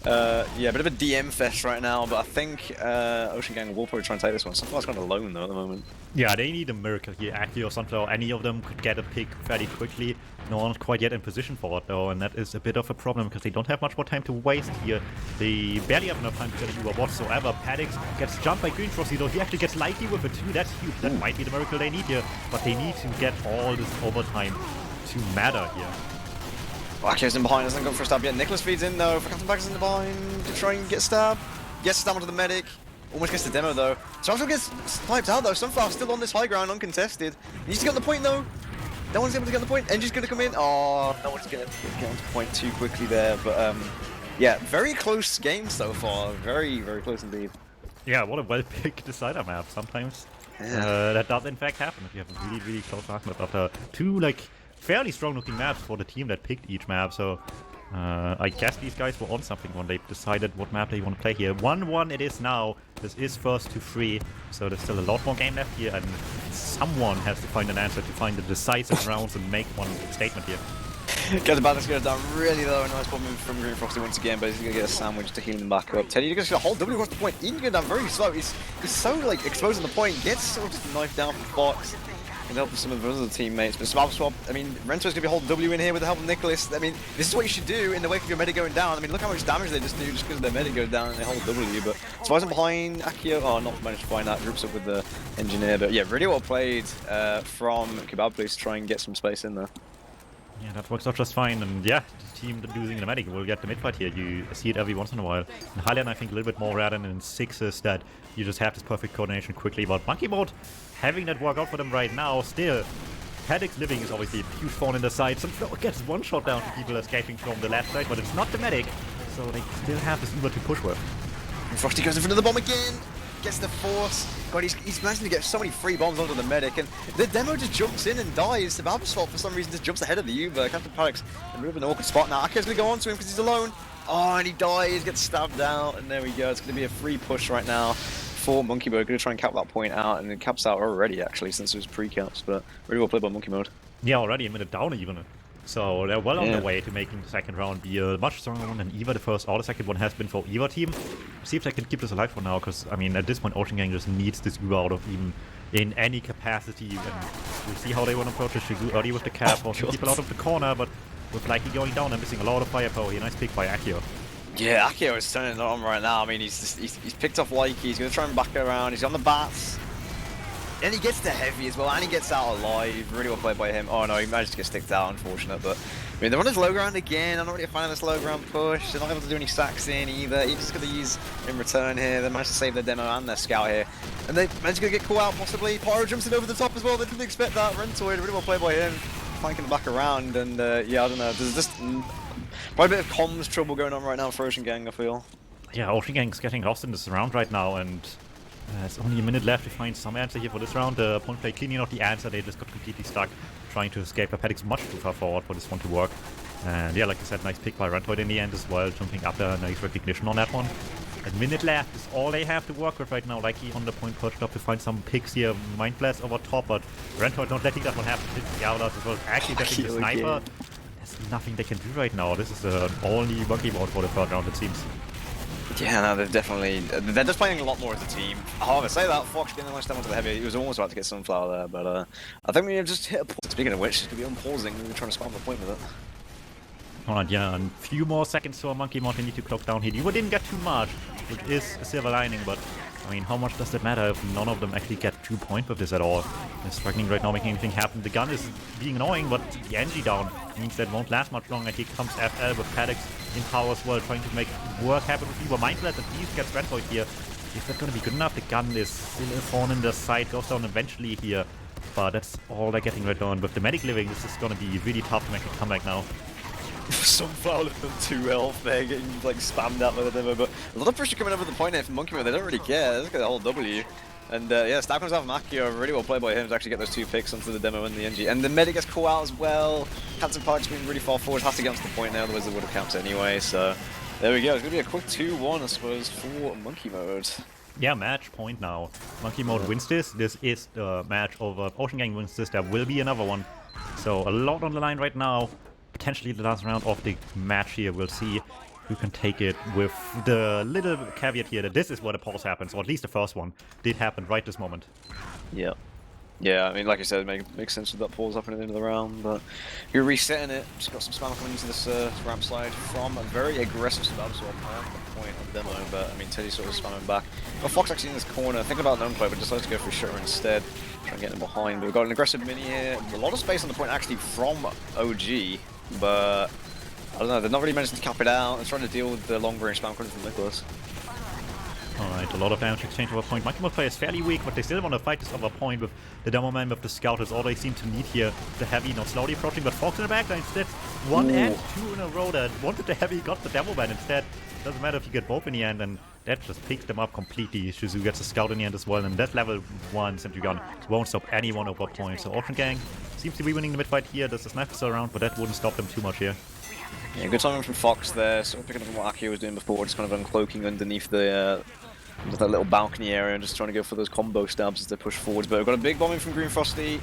Yeah, a bit of a DM fest right now, but I think Ocean Gang will probably try and take this one. Sunflower's kind of alone though at the moment. Yeah, they need a miracle here. Aki or Sunflower, any of them could get a pick fairly quickly. No one's quite yet in position for it though, and that is a bit of a problem because they don't have much more time to waste here. They barely have enough time to get a Uber whatsoever. Paddix gets jumped by Green Frosty though. He actually gets Likey with it too. That's huge. That might be the miracle they need here, but they need to get all this overtime to matter here. Akio's in behind, hasn't gone for a stab yet. Nicholas feeds in though, for Captain Baggers in the behind to try and get stabbed. Gets stabbed onto the medic. Almost gets the demo though. Sunflower gets sniped out though. Sunflower still on this high ground, uncontested. He needs to get on the point though. No one's able to get on the point. Engi's gonna come in. Oh, no one's gonna get on the point too quickly there. But yeah, very close game so far. Very, very close indeed. Yeah, what a well-picked decider map. Sometimes that does in fact happen if you have a really, really close arc map after two like fairly strong-looking maps for the team that picked each map. So I guess these guys were on something when they decided what map they want to play here. 1-1 it is now. This is first to 3, so there's still a lot more game left here, and someone has to find an answer to find the decisive rounds and make one statement here. Captain Baggers goes down really low. Nice ball move from Green Frosty once again, but he's gonna get a sandwich to heal him back up. Teddy gonna hold W across the point. Even going down very slow. He's so like exposing the point. Gets sort of just knifed down from Fox. Can help with some of the other teammates, but swap. I mean, Rento's gonna be holding W in here with the help of Nicholas. I mean, this is what you should do in the wake of your medic going down. I mean, look how much damage they just do just because their medic goes down and they hold W. But Spies behind Akio. Oh, not managed to find that. Groups up with the engineer, but yeah, really well played from Kebab Police to try and get some space in there. Yeah, that works out just fine, and yeah, the team that losing the medic will get the mid-fight here. You see it every once in a while. In Highlander, I think a little bit more rare than in 6s that you just have this perfect coordination quickly, but Monkey Mode having that work out for them right now, still. Paddix living is obviously a huge thorn in the side. Sunflower gets one shot down to people escaping from the left side, but it's not the medic, so they still have this Uber to push with. And Frosty goes in front of the bomb again. Gets the force. God, he's managing to get so many free bombs onto the medic, and the demo just jumps in and dies. The Babsfault for some reason just jumps ahead of the Uber. Captain Paddix in a bit of an awkward spot now. Akio's gonna go on to him because he's alone. Oh, and he dies, gets stabbed out, and there we go. It's gonna be a free push right now for Monkey Mode. Gonna try and cap that point out, and it caps out already actually since it was pre-caps, but really well played by Monkey Mode. Yeah, already a minute down even. So they're well on their way to making the second round be a much stronger one than EVA the first or the second one has been for EVA team. See if they can keep this alive for now, because I mean at this point Ocean Gang just needs this Uber out of even in any capacity, and we'll see how they want to approach it. Shizu early with the cap, forcing people out of the corner, but with Likey going down and missing a lot of firepower here. Nice pick by Akio. Yeah, Akio is turning it on right now. I mean, he's picked off Likey, he's going to try and back around, he's on the bats. And he gets the heavy as well, and he gets out alive. Really well played by him. Oh no, he managed to get sticked out, unfortunate. But I mean, they're on his low ground again. I'm not really a fan of this low ground push. They're not able to do any sacks in either. He's just going to use in return here. They managed to save their demo and their scout here. And they managed to get caught out possibly. Pyro jumps in over the top as well. They didn't expect that. Rentoid, really well played by him. Flanking the back around. And yeah, I don't know. There's just quite a bit of comms trouble going on right now for Ocean Gang, I feel. Yeah, Ocean Gang's getting lost in this round right now, and there's only a minute left to find some answer here for this round. Point play cleaning out the answer. They just got completely stuck trying to escape. Paddix much too far forward for this one to work. And yeah, like I said, nice pick by Rentoid in the end as well, jumping up there. Nice recognition on that one. A minute left is all they have to work with right now. Likey on the point perched up to find some picks here. Mind Blast over top, but Rentoid not letting that one happen. Hits the outlaws as well. Actually getting the sniper. There's nothing they can do right now. This is an all-new Monkey Mode for the third round, it seems. Yeah, no, they're just playing a lot more as a team. However, say that, Fox getting a nice down onto the heavy. He was almost about to get Sunflower there, but I think we have just hit a pause. Speaking of which, it's going to be unpausing. We're trying to spam the point with it. Alright, yeah, and a few more seconds for Monkey Mode. They need to clock down here. You didn't get too much, which is a silver lining, but I mean, how much does that matter if none of them actually get 2 points with this at all? They're struggling right now, making anything happen. The gun is being annoying, but the NG down means that won't last much longer. Here comes FL with Paddix in power as well, trying to make work happen with Uber. Mindless at least gets Rentoid here. Is that going to be good enough? The gun is still a thorn in the side, goes down eventually here. But that's all they're getting right now. And with the medic living, this is going to be really tough to make a comeback now. Sunflower left them 2 health there, getting like spammed out by the demo, but a lot of pressure coming over the point here from Monkey Mode. They don't really care. Look at the whole W. And yeah, stab comes out from Akio. Really well played by him to actually get those 2 picks onto the demo and the NG. And the medic gets caught out as well. Captain Park's been really far forward, has to get onto the point now, otherwise they would have capped anyway. So there we go. It's going to be a quick 2-1, I suppose, for Monkey Mode. Yeah, match point now. Monkey Mode wins this. This is the match over. Ocean Gang wins this. There will be another one. So a lot on the line right now. Potentially the last round of the match here. We'll see you can take it with the little caveat here that this is where the pause happens, or at least the first one did happen right this moment. Yeah. Yeah, I mean, like I said, it makes sense with that pause up at the end of the round, but you're resetting it. Just got some spam coming into this ramp slide from a very aggressive spam swap on the point of the demo, but I mean, Teddy's sort of spamming back. Got Fox actually in this corner, thinking about non play, but decides to go for Shutter instead, try and get him behind. But we've got an aggressive mini here, a lot of space on the point actually from OG, but I don't know, they're not really managed to cap it out. They're trying to deal with the long range spam coming from Nicholas. Alright, a lot of damage exchange over point. Monkey Mode play is fairly weak, but they still want to fight this over point with the DuMmTm, with the Scout. Is all they seem to need here. The Heavy not slowly approaching, but Fox in the backline instead. One and two in a row that wanted the Heavy, got the DuMmTm instead. Doesn't matter if you get both in the end, and that just picks them up completely. Shizu gets a Scout in the end as well, and that level 1 Sentry Gun won't stop anyone over point. So Ocean Gang seems to be winning the mid-fight here. There's a sniper still around, but that wouldn't stop them too much here. Yeah, good timing from Fox there, sort of picking up on what Akio was doing before, just kind of uncloaking underneath the that little balcony area and just trying to go for those combo stabs as they push forwards. But we've got a big bombing from Green Frosty.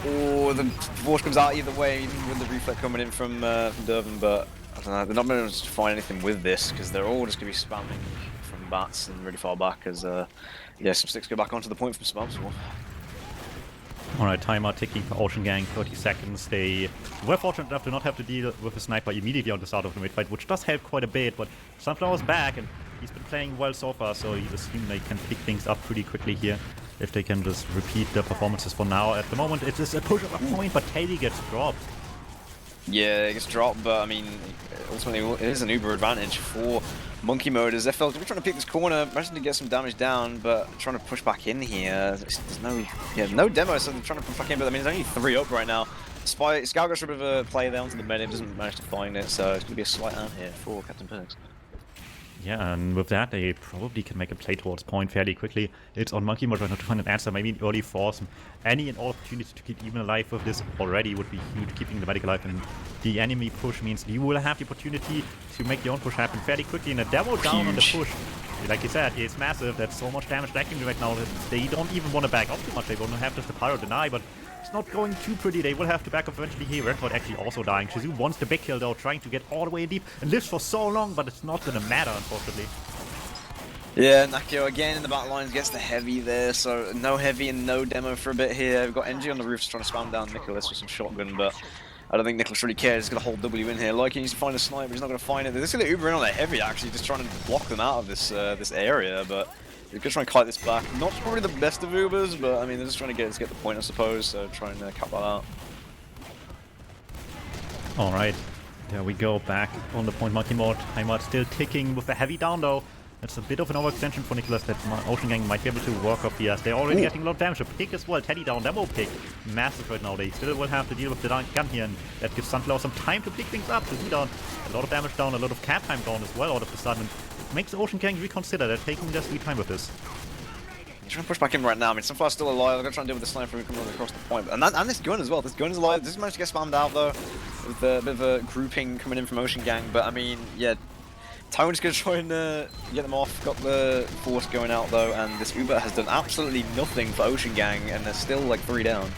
Oh, the force comes out either way, even with the reflect coming in from Durban, but I don't know, they're not going to find anything with this because they're all just going to be spamming from bats and really far back as yeah, some sticks go back onto the point from Spam Swap. Alright, timer ticking for Ocean Gang, 30 seconds. They were fortunate enough to not have to deal with a sniper immediately on the start of the mid-fight, which does help quite a bit, but Sunflower's back and he's been playing well so far, so you assume they can pick things up pretty quickly here if they can just repeat their performances for now. At the moment, it is a push of a point, but Teddy gets dropped. Yeah, it gets dropped, but I mean, ultimately it is an uber advantage for Monkey Mode as FL trying to pick this corner, managing to get some damage down, but trying to push back in here. There's no demo, so they're trying to push back in, but I mean, there's only 3 up right now. Scout goes for a bit of a play there onto the mid, doesn't manage to find it, so it's going to be a slight hand here for Captain Phoenix. Yeah, and with that, they probably can make a play towards point fairly quickly. It's on Monkey Mode right now to find an answer, maybe an early force. Any and all opportunity to keep even alive with this already would be huge, keeping the medic alive. And the enemy push means you will have the opportunity to make your own push happen fairly quickly. And a demo down on the push, like you said, is massive. That's so much damage stacking right now that they don't even want to back up too much. They want to have just the pyro deny, but it's not going too pretty. They will have to back up eventually here. Redford actually also dying. Shizu wants the big kill though, trying to get all the way deep and lives for so long, but it's not going to matter, unfortunately. Yeah, Nakio again in the back lines gets the heavy there, so no heavy and no demo for a bit here. We've got NG on the roof just trying to spam down Nicholas with some shotgun, but I don't think Nicholas really cares. He's going to hold W in here. Like he needs to find a sniper, he's not going to find it. They're just going to Uber in on the heavy actually, just trying to block them out of this this area, but they're going to try and kite this back. Not probably the best of Ubers, but I mean, they're just trying to get the point, I suppose, so try and cap that out. Alright, there we go, back on the point. Monkey Mode, timer still ticking with the heavy down though. That's a bit of an overextension for Nicholas that Ocean Gang might be able to work off here as they're already getting a lot of damage. A pick as well, Teddy down, demo pick. Massive right now. They still will have to deal with the gun here, and that gives Sunflower some time to pick things up. To do down a lot of damage down, a lot of cap time down as well out of the sudden. Makes Ocean Gang reconsider. They're taking their sweet time with this. He's trying to push back in right now. I mean, Sunflower's still alive. I'm going to try and deal with the sniper who comes across the point. And this gun as well. This gun is alive. This managed to get spammed out though, with a bit of a grouping coming in from Ocean Gang. But I mean, yeah. Tone's going to try and get them off, got the force going out though, and this Uber has done absolutely nothing for Ocean Gang, and they're still like 3 down.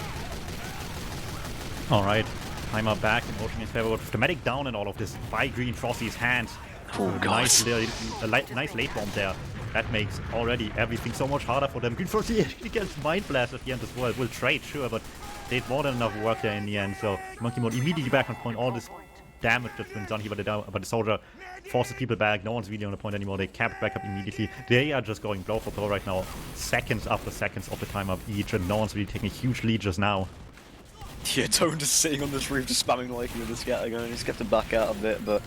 Alright, timer back in Ocean Gang's favor with the medic down and all of this by Green Frosty's hands. Oh, nice late bomb there. That makes already everything so much harder for them. Green Frosty actually gets Mind Blast at the end as well. Will trade, sure, but they had more than enough work there in the end, so Monkey Mode immediately back on point. All this damage that's been done here by the soldier forces people back. No one's really on the point anymore. They cap it back up immediately. They are just going blow for blow right now, seconds after seconds of the time up each, and no one's really taking a huge lead just now. Yeah, Tone just sitting on this roof, just spamming like with the scatter gun. He's kept to back out a bit, but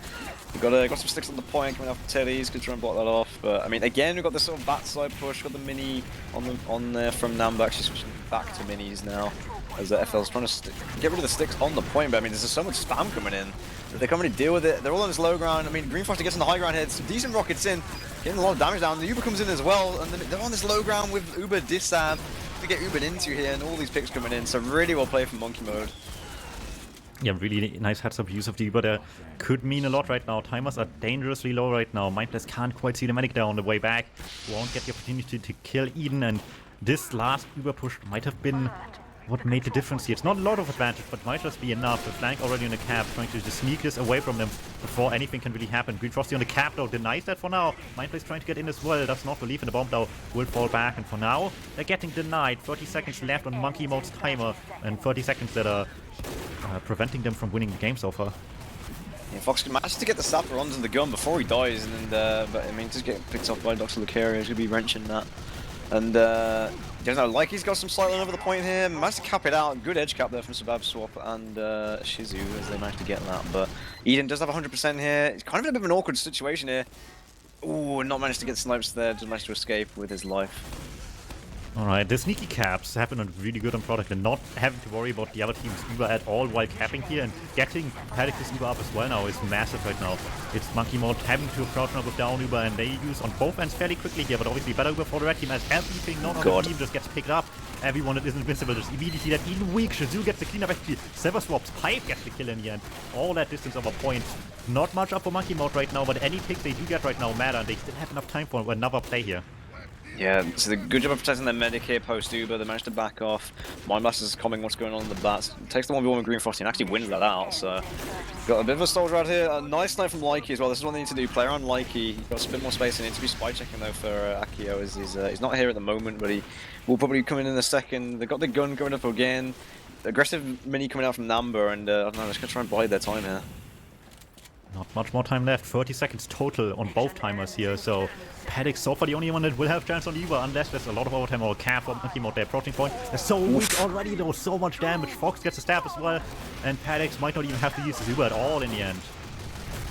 we've got some sticks on the point coming off the Teddy's. Could try and block that off, but I mean, again, we've got this sort of bat side push. Got the mini on there from Namba, actually switching back to minis now. As the FL's trying to get rid of the sticks on the point, but I mean, there's just so much spam coming in. They can't really deal with it. They're all on this low ground. I mean, Green Frosty gets on the high ground here. Some decent rockets in, getting a lot of damage down. The Uber comes in as well, and they're on this low ground with Uber Dissab to get Ubered into here, and all these picks coming in. So really well played from Monkey Mode. Yeah, really nice heads-up use of the Uber there. Could mean a lot right now. Timers are dangerously low right now. Mindless can't quite see the medic there on the way back. Won't get the opportunity to kill Eden, and this last Uber push might have been what made the difference here. It's not a lot of advantage, but might just be enough. The flank already on the cap, trying to just sneak this away from them before anything can really happen. Green Frosty on the cap, though, denies that for now. Mindblade's trying to get in as well, does not believe in the bomb, though. Will fall back, and for now, they're getting denied. 30 seconds left on Monkey Mode's timer, and 30 seconds that are preventing them from winning the game so far. Yeah, Fox managed to get the sapper onto the gun before he dies, and but I mean, just getting picked up by Dr. Lucario is going to be wrenching that. And you know, like he's got some slightly over the point here. Managed to cap it out. Good edge cap there from Sabab Swap and Shizu as they managed to get that. But Eden does have 100% here. It's kind of in a bit of an awkward situation here. Ooh, not managed to get snipes there. Just managed to escape with his life. Alright, the sneaky caps happen on really good on product and not having to worry about the other team's Uber at all while capping here, and getting Paddock's Uber up as well now is massive right now. It's Monkey Mode having to approach now with down Uber, and they use on both ends fairly quickly here, but obviously better Uber for the red team as everything not on the team just gets picked up. Everyone that isn't invincible just immediately that even weak. Shizu gets the cleanup actually. Sever Swap's Pipe gets the kill in the end. All that distance over point. Not much up for Monkey Mode right now, but any picks they do get right now matter, and they still have enough time for another play here. Yeah, so the good job of protecting their medic here post-Uber. They managed to back off. Mind Blaster's coming what's going on in the bats. Takes the 1v1 with Green Frosty and actually wins that out, so... Got a bit of a soldier out here. A nice snipe from Likey as well. This is what they need to do. Play around Likey. Got a bit more space and interview spy checking though for Akio. He's not here at the moment, but he will probably come in a second. They've got the gun coming up again. Aggressive mini coming out from Namber, and I don't know, just gonna try and bide their time here. Not much more time left, 30 seconds total on both timers here, so Paddock so far the only one that will have chance on Uber unless there's a lot of overtime or cap or Monkey Mode, their approaching point. They're so weak already though, so much damage. Fox gets a stab as well, and Paddock might not even have to use his Uber at all in the end.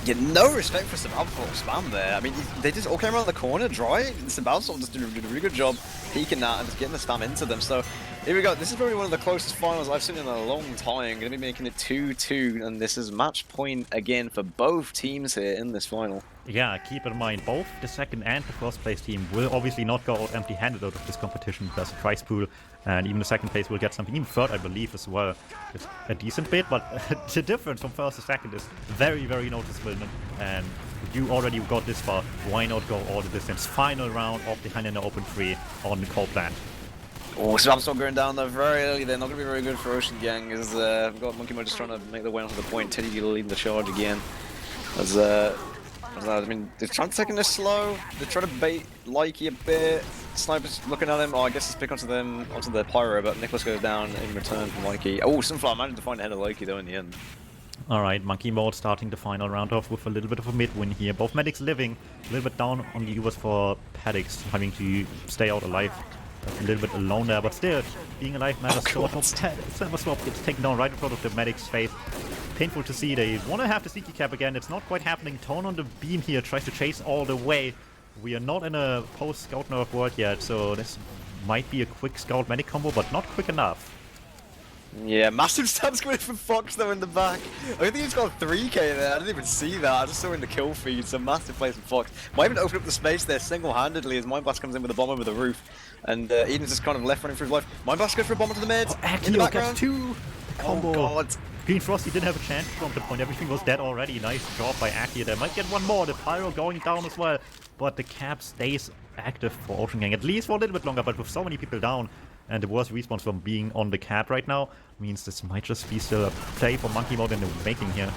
Yeah, no respect for Sabab's spam there. I mean, they just all came around the corner dry. Sabab's just did a really good job peeking that and just getting the spam into them. So here we go. This is probably one of the closest finals I've seen in a long time. Going to be making it 2-2, and this is match point again for both teams here in this final. Yeah, keep in mind, both the second and the first place team will obviously not go out empty-handed out of this competition. There's a prize pool, and even the second place will get something. Even third, I believe, as well. It's a decent bit, but the difference from first to second is very, very noticeable. And you already got this far, why not go all the distance? Final round of the Highlander Open 3 on the coal plant. Oh, Sabab's still going down there very early. They're not going to be very good for Ocean Gang. As we've got Monkey Mode just trying to make their way onto the point. Teddy leading the charge again. As I mean, they're trying to take this slow. They're trying to bait Likey a bit. Sniper's looking at him. Oh, I guess it's pick onto the Pyro, but Nicholas goes down in return from Likey. Oh, Sunflower managed to find ahead of Likey though in the end. Alright, Monkey Mode starting the final round off with a little bit of a mid-win here. Both medics living, a little bit down on the Ubers for Paddocks, having to stay out alive. A little bit alone there, but still, being alive matters so much. Sever Swap gets taken down right in front of the medic's face. Painful to see. They want to have the sneaky cap again. It's not quite happening. Tone on the beam here tries to chase all the way. We are not in a post-scout nerf world yet, so this might be a quick scout medic combo, but not quick enough. Yeah, massive stabs coming from Fox though in the back. I think he's got 3k there. I didn't even see that. I just saw in the kill feed. So massive plays from Fox. Might even open up the space there single-handedly as Mindblast comes in with a bomb over the roof. And Eden's just kind of left running for his life. Mindblast goes for a bomb into the mid. In the background. Gets 2 combo. Oh god. Green Frosty didn't have a chance from the point. Everything was dead already. Nice job by Aki. They might get one more. The Pyro going down as well. But the cap stays active for Ocean Gang. At least for a little bit longer. But with so many people down and the worst response from being on the cap right now means this might just be still a play for Monkey Mode in the making here.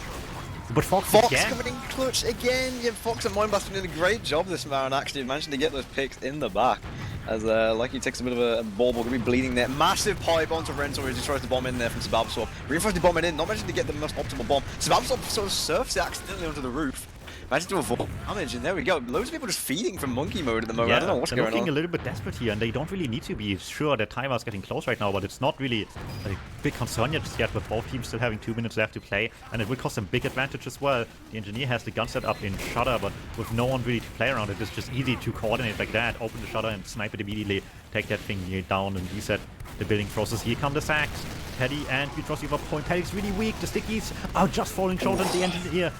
But Fox again. Coming in clutch again. Yeah, Fox and Mindblast doing a great job this round actually managing to get those picks in the back. As Likey takes a bit of a bauble, gonna be bleeding there. Massive pipe onto Rentor as he tries to bomb in there from Sabab Swap. Reinforced the bomb in, not managing to get the most optimal bomb. Sabab Swap sort of surfs it accidentally onto the roof. Managed to avoid damage, and there we go. Loads of people just feeding from Monkey Mode at the moment. Yeah, I don't know what's they're going on. looking a little bit desperate here, and they don't really need to be. Sure, their timer's getting close right now, but it's not really a big concern yet, with both teams still having 2 minutes left to play, and it will cost them big advantage as well. The Engineer has the gun set up in Shutter, but with no one really to play around it, it's just easy to coordinate like that. Open the Shutter and snipe it immediately, take that thing down and reset the building process. Here come the sacks. Teddy and Wiethoofd over point. Teddy's really weak. The stickies are just falling short on the Engineer.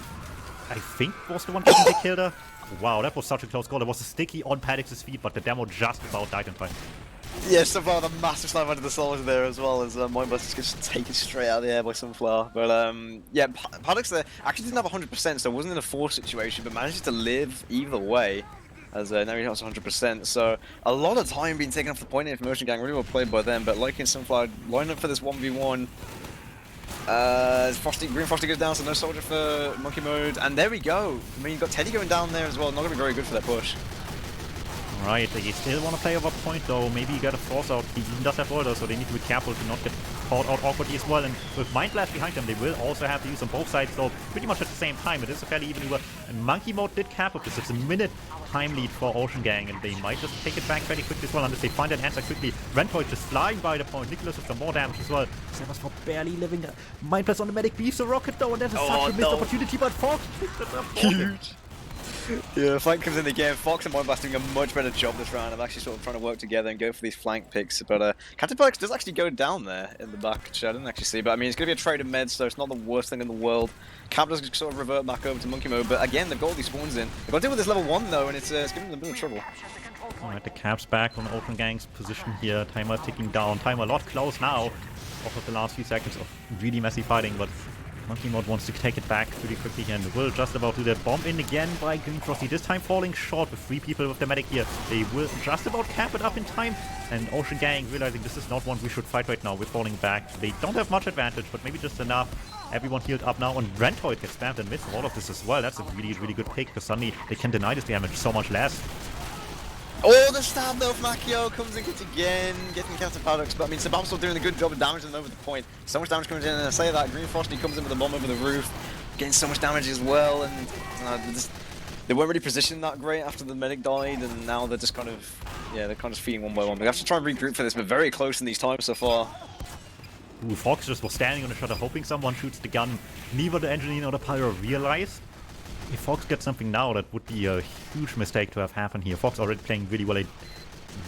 I think was the one getting the kill there. Wow, that was such a close call. There was a sticky on Paddock's feet, but the demo just about died in time. Yeah, Sunflower with a massive snipe under the soldier there as well as Mindblast gets taken straight out of the air by Sunflower. But yeah, Paddock's there actually didn't have 100%, so it wasn't in a force situation, but managed to live either way. as now he has 100%. So a lot of time being taken off the point here from Ocean Gang. Really well played by them, but Likey and Sunflower line up for this 1v1. Green Frosty goes down, so no soldier for Monkey Mode, and there we go. I mean, you've got Teddy going down there as well. Not going to be very good for that push. Right, they still want to play over point though. Maybe you gotta force out. He does have order, so they need to be careful to not get caught out awkwardly as well. And with Mind Blast behind them, they will also have to use on both sides, so pretty much at the same time. It is a fairly even duel. And Monkey Mode did cap up this. It's a minute time lead for Ocean Gang, and they might just take it back fairly quickly as well unless they find an answer quickly. Rentoid just flying by the point. Nicholas with some more damage as well. Severs for barely living. Mind Blast on the medic beefs the rocket though, and that is such a missed opportunity, but Fox picked it up. Huge. Yeah, flank comes in again. Fox and Mind Blast doing a much better job this round of actually sort of trying to work together and go for these flank picks. But Captain Perks does actually go down there in the back, which I didn't actually see. But I mean, it's going to be a trade of meds, so it's not the worst thing in the world. Cap does sort of revert back over to Monkey Mode, but again, the gold he spawns in. They've got to deal with this level 1 though, and it's giving them a bit of trouble. Alright, the Cap's back on Ocean Gang's position here. Timer ticking down. Timer a lot close now. Off of the last few seconds of really messy fighting, but Monkey Mode wants to take it back pretty quickly here and will just about do that. Bomb in again by Green Frosty, this time falling short with 3 people with the medic here. They will just about cap it up in time, and Ocean Gang realizing this is not one we should fight right now. We're falling back. They don't have much advantage, but maybe just enough. Everyone healed up now, and Rentoid gets spammed and missed all of this as well. That's a really, really good pick, because suddenly they can deny this damage so much less. Oh, the stab though from Akio comes in again, getting counter paradox, but I mean, Sabam's still doing a good job of damaging them over the point. So much damage comes in, and I say that, Green Frosty comes in with a bomb over the roof, getting so much damage as well, and they weren't really positioned that great after the medic died, and now they're just kind of, yeah, they're kind of feeding one by one. They have to try and regroup for this, but very close in these times so far. Ooh, Fox just was standing on the shutter, hoping someone shoots the gun. Neither the engineer nor the pyro realized. If Fox gets something now, that would be a huge mistake to have happened here. Fox already playing really well, I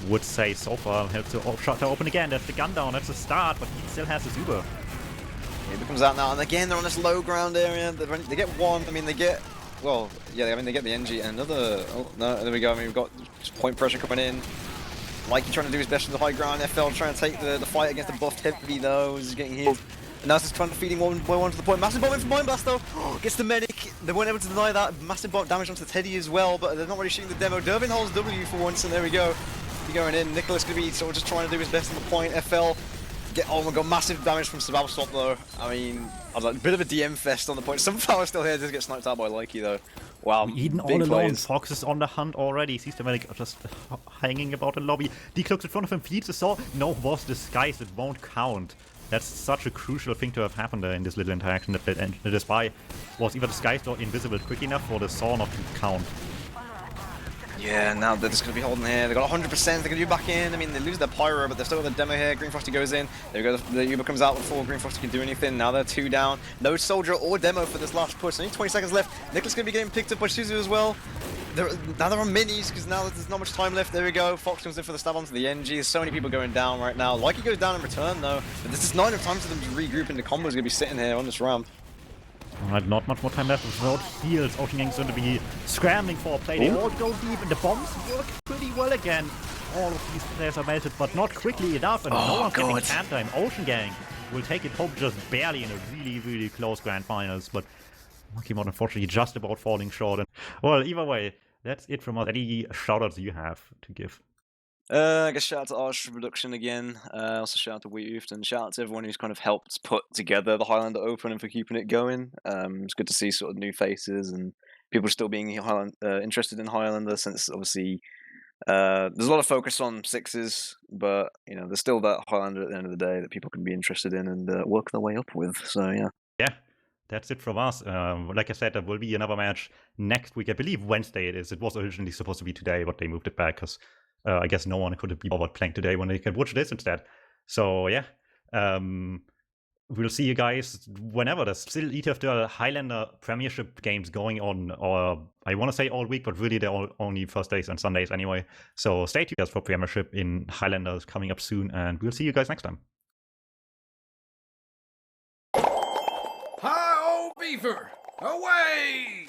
would say so far. Helps to shutter open again. That's the gun down. That's a start, but he still has his Uber. Uber comes out now, and again they're on this low ground area. They get one. I mean, they get, well, yeah. I mean, they get the NG and another. Oh no, there we go. I mean, we've got point pressure coming in. Mikey trying to do his best on the high ground. FL trying to take the fight against the buffed heavy though. He's getting hit. And now just trying to feeding one by one to the point. Massive bomb in from Mind Blast though. Gets the medic. They weren't able to deny that. Massive bomb damage onto Teddy as well, but they're not really shooting the demo. Dervin holds W for once, and there we go. He's going in. Nicholas gonna be sort of just trying to do his best on the point. FL get, oh my god, massive damage from Sabal Swap though. I mean, I was like, a bit of a DM fest on the point. Sunflower still here, does get sniped out by Likey though. Wow, Eden all alone. Fox is on the hunt already. Sees the medic just hanging about the lobby. Decloaks in front of him, feeds the saw. No, was disguised. It won't count. That's such a crucial thing to have happened there in this little interaction, that the spy was either disguised or invisible quick enough for the saw not to count. Yeah, now they're just going to be holding here. They've got 100%, they're going to be back in. I mean, they lose their pyro, but they're still with the demo here. Green Frosty goes in. There we go, the Uber comes out before Green Frosty can do anything. Now they're 2 down. No soldier or demo for this last push. Only 20 seconds left. Nicholas going to be getting picked up by Suzu as well. Now they're on minis, because now there's not much time left. There we go. Fox comes in for the stab onto the NG. There's so many people going down right now. Likey goes down in return, though. But this is not enough time for them to regroup, and the combo's going to be sitting here on this ramp. Alright, not much more time left without heals. Ocean Gang's going to be scrambling for a play. They all go deep, and the bombs work pretty well again. All of these players are melted, but not quickly enough, and no one's getting camp time. Ocean Gang will take it home just barely in a really, really close grand finals, but Monkey Mode unfortunately just about falling short. And well, either way, that's it from us. Any shoutouts you have to give? I guess shout out to ArchRhythm again. Also shout out to Wiethoofd, and shout out to everyone who's kind of helped put together the Highlander Open and for keeping it going. It's good to see sort of new faces and people still being interested in Highlander, since obviously there's a lot of focus on sixes, but you know there's still that Highlander at the end of the day that people can be interested in and work their way up with. So yeah. Yeah. That's it from us. Like I said, there will be another match next week. I believe Wednesday it is. It was originally supposed to be today, but they moved it back because I guess no one could be bothered playing today when they can watch this instead. So yeah, we'll see you guys whenever. There's still ETF2L Highlander Premiership games going on, or I want to say all week, but really they're only Thursdays and Sundays anyway. So stay tuned guys for Premiership in Highlanders coming up soon, and we'll see you guys next time. Hi-oh, Beaver! Away!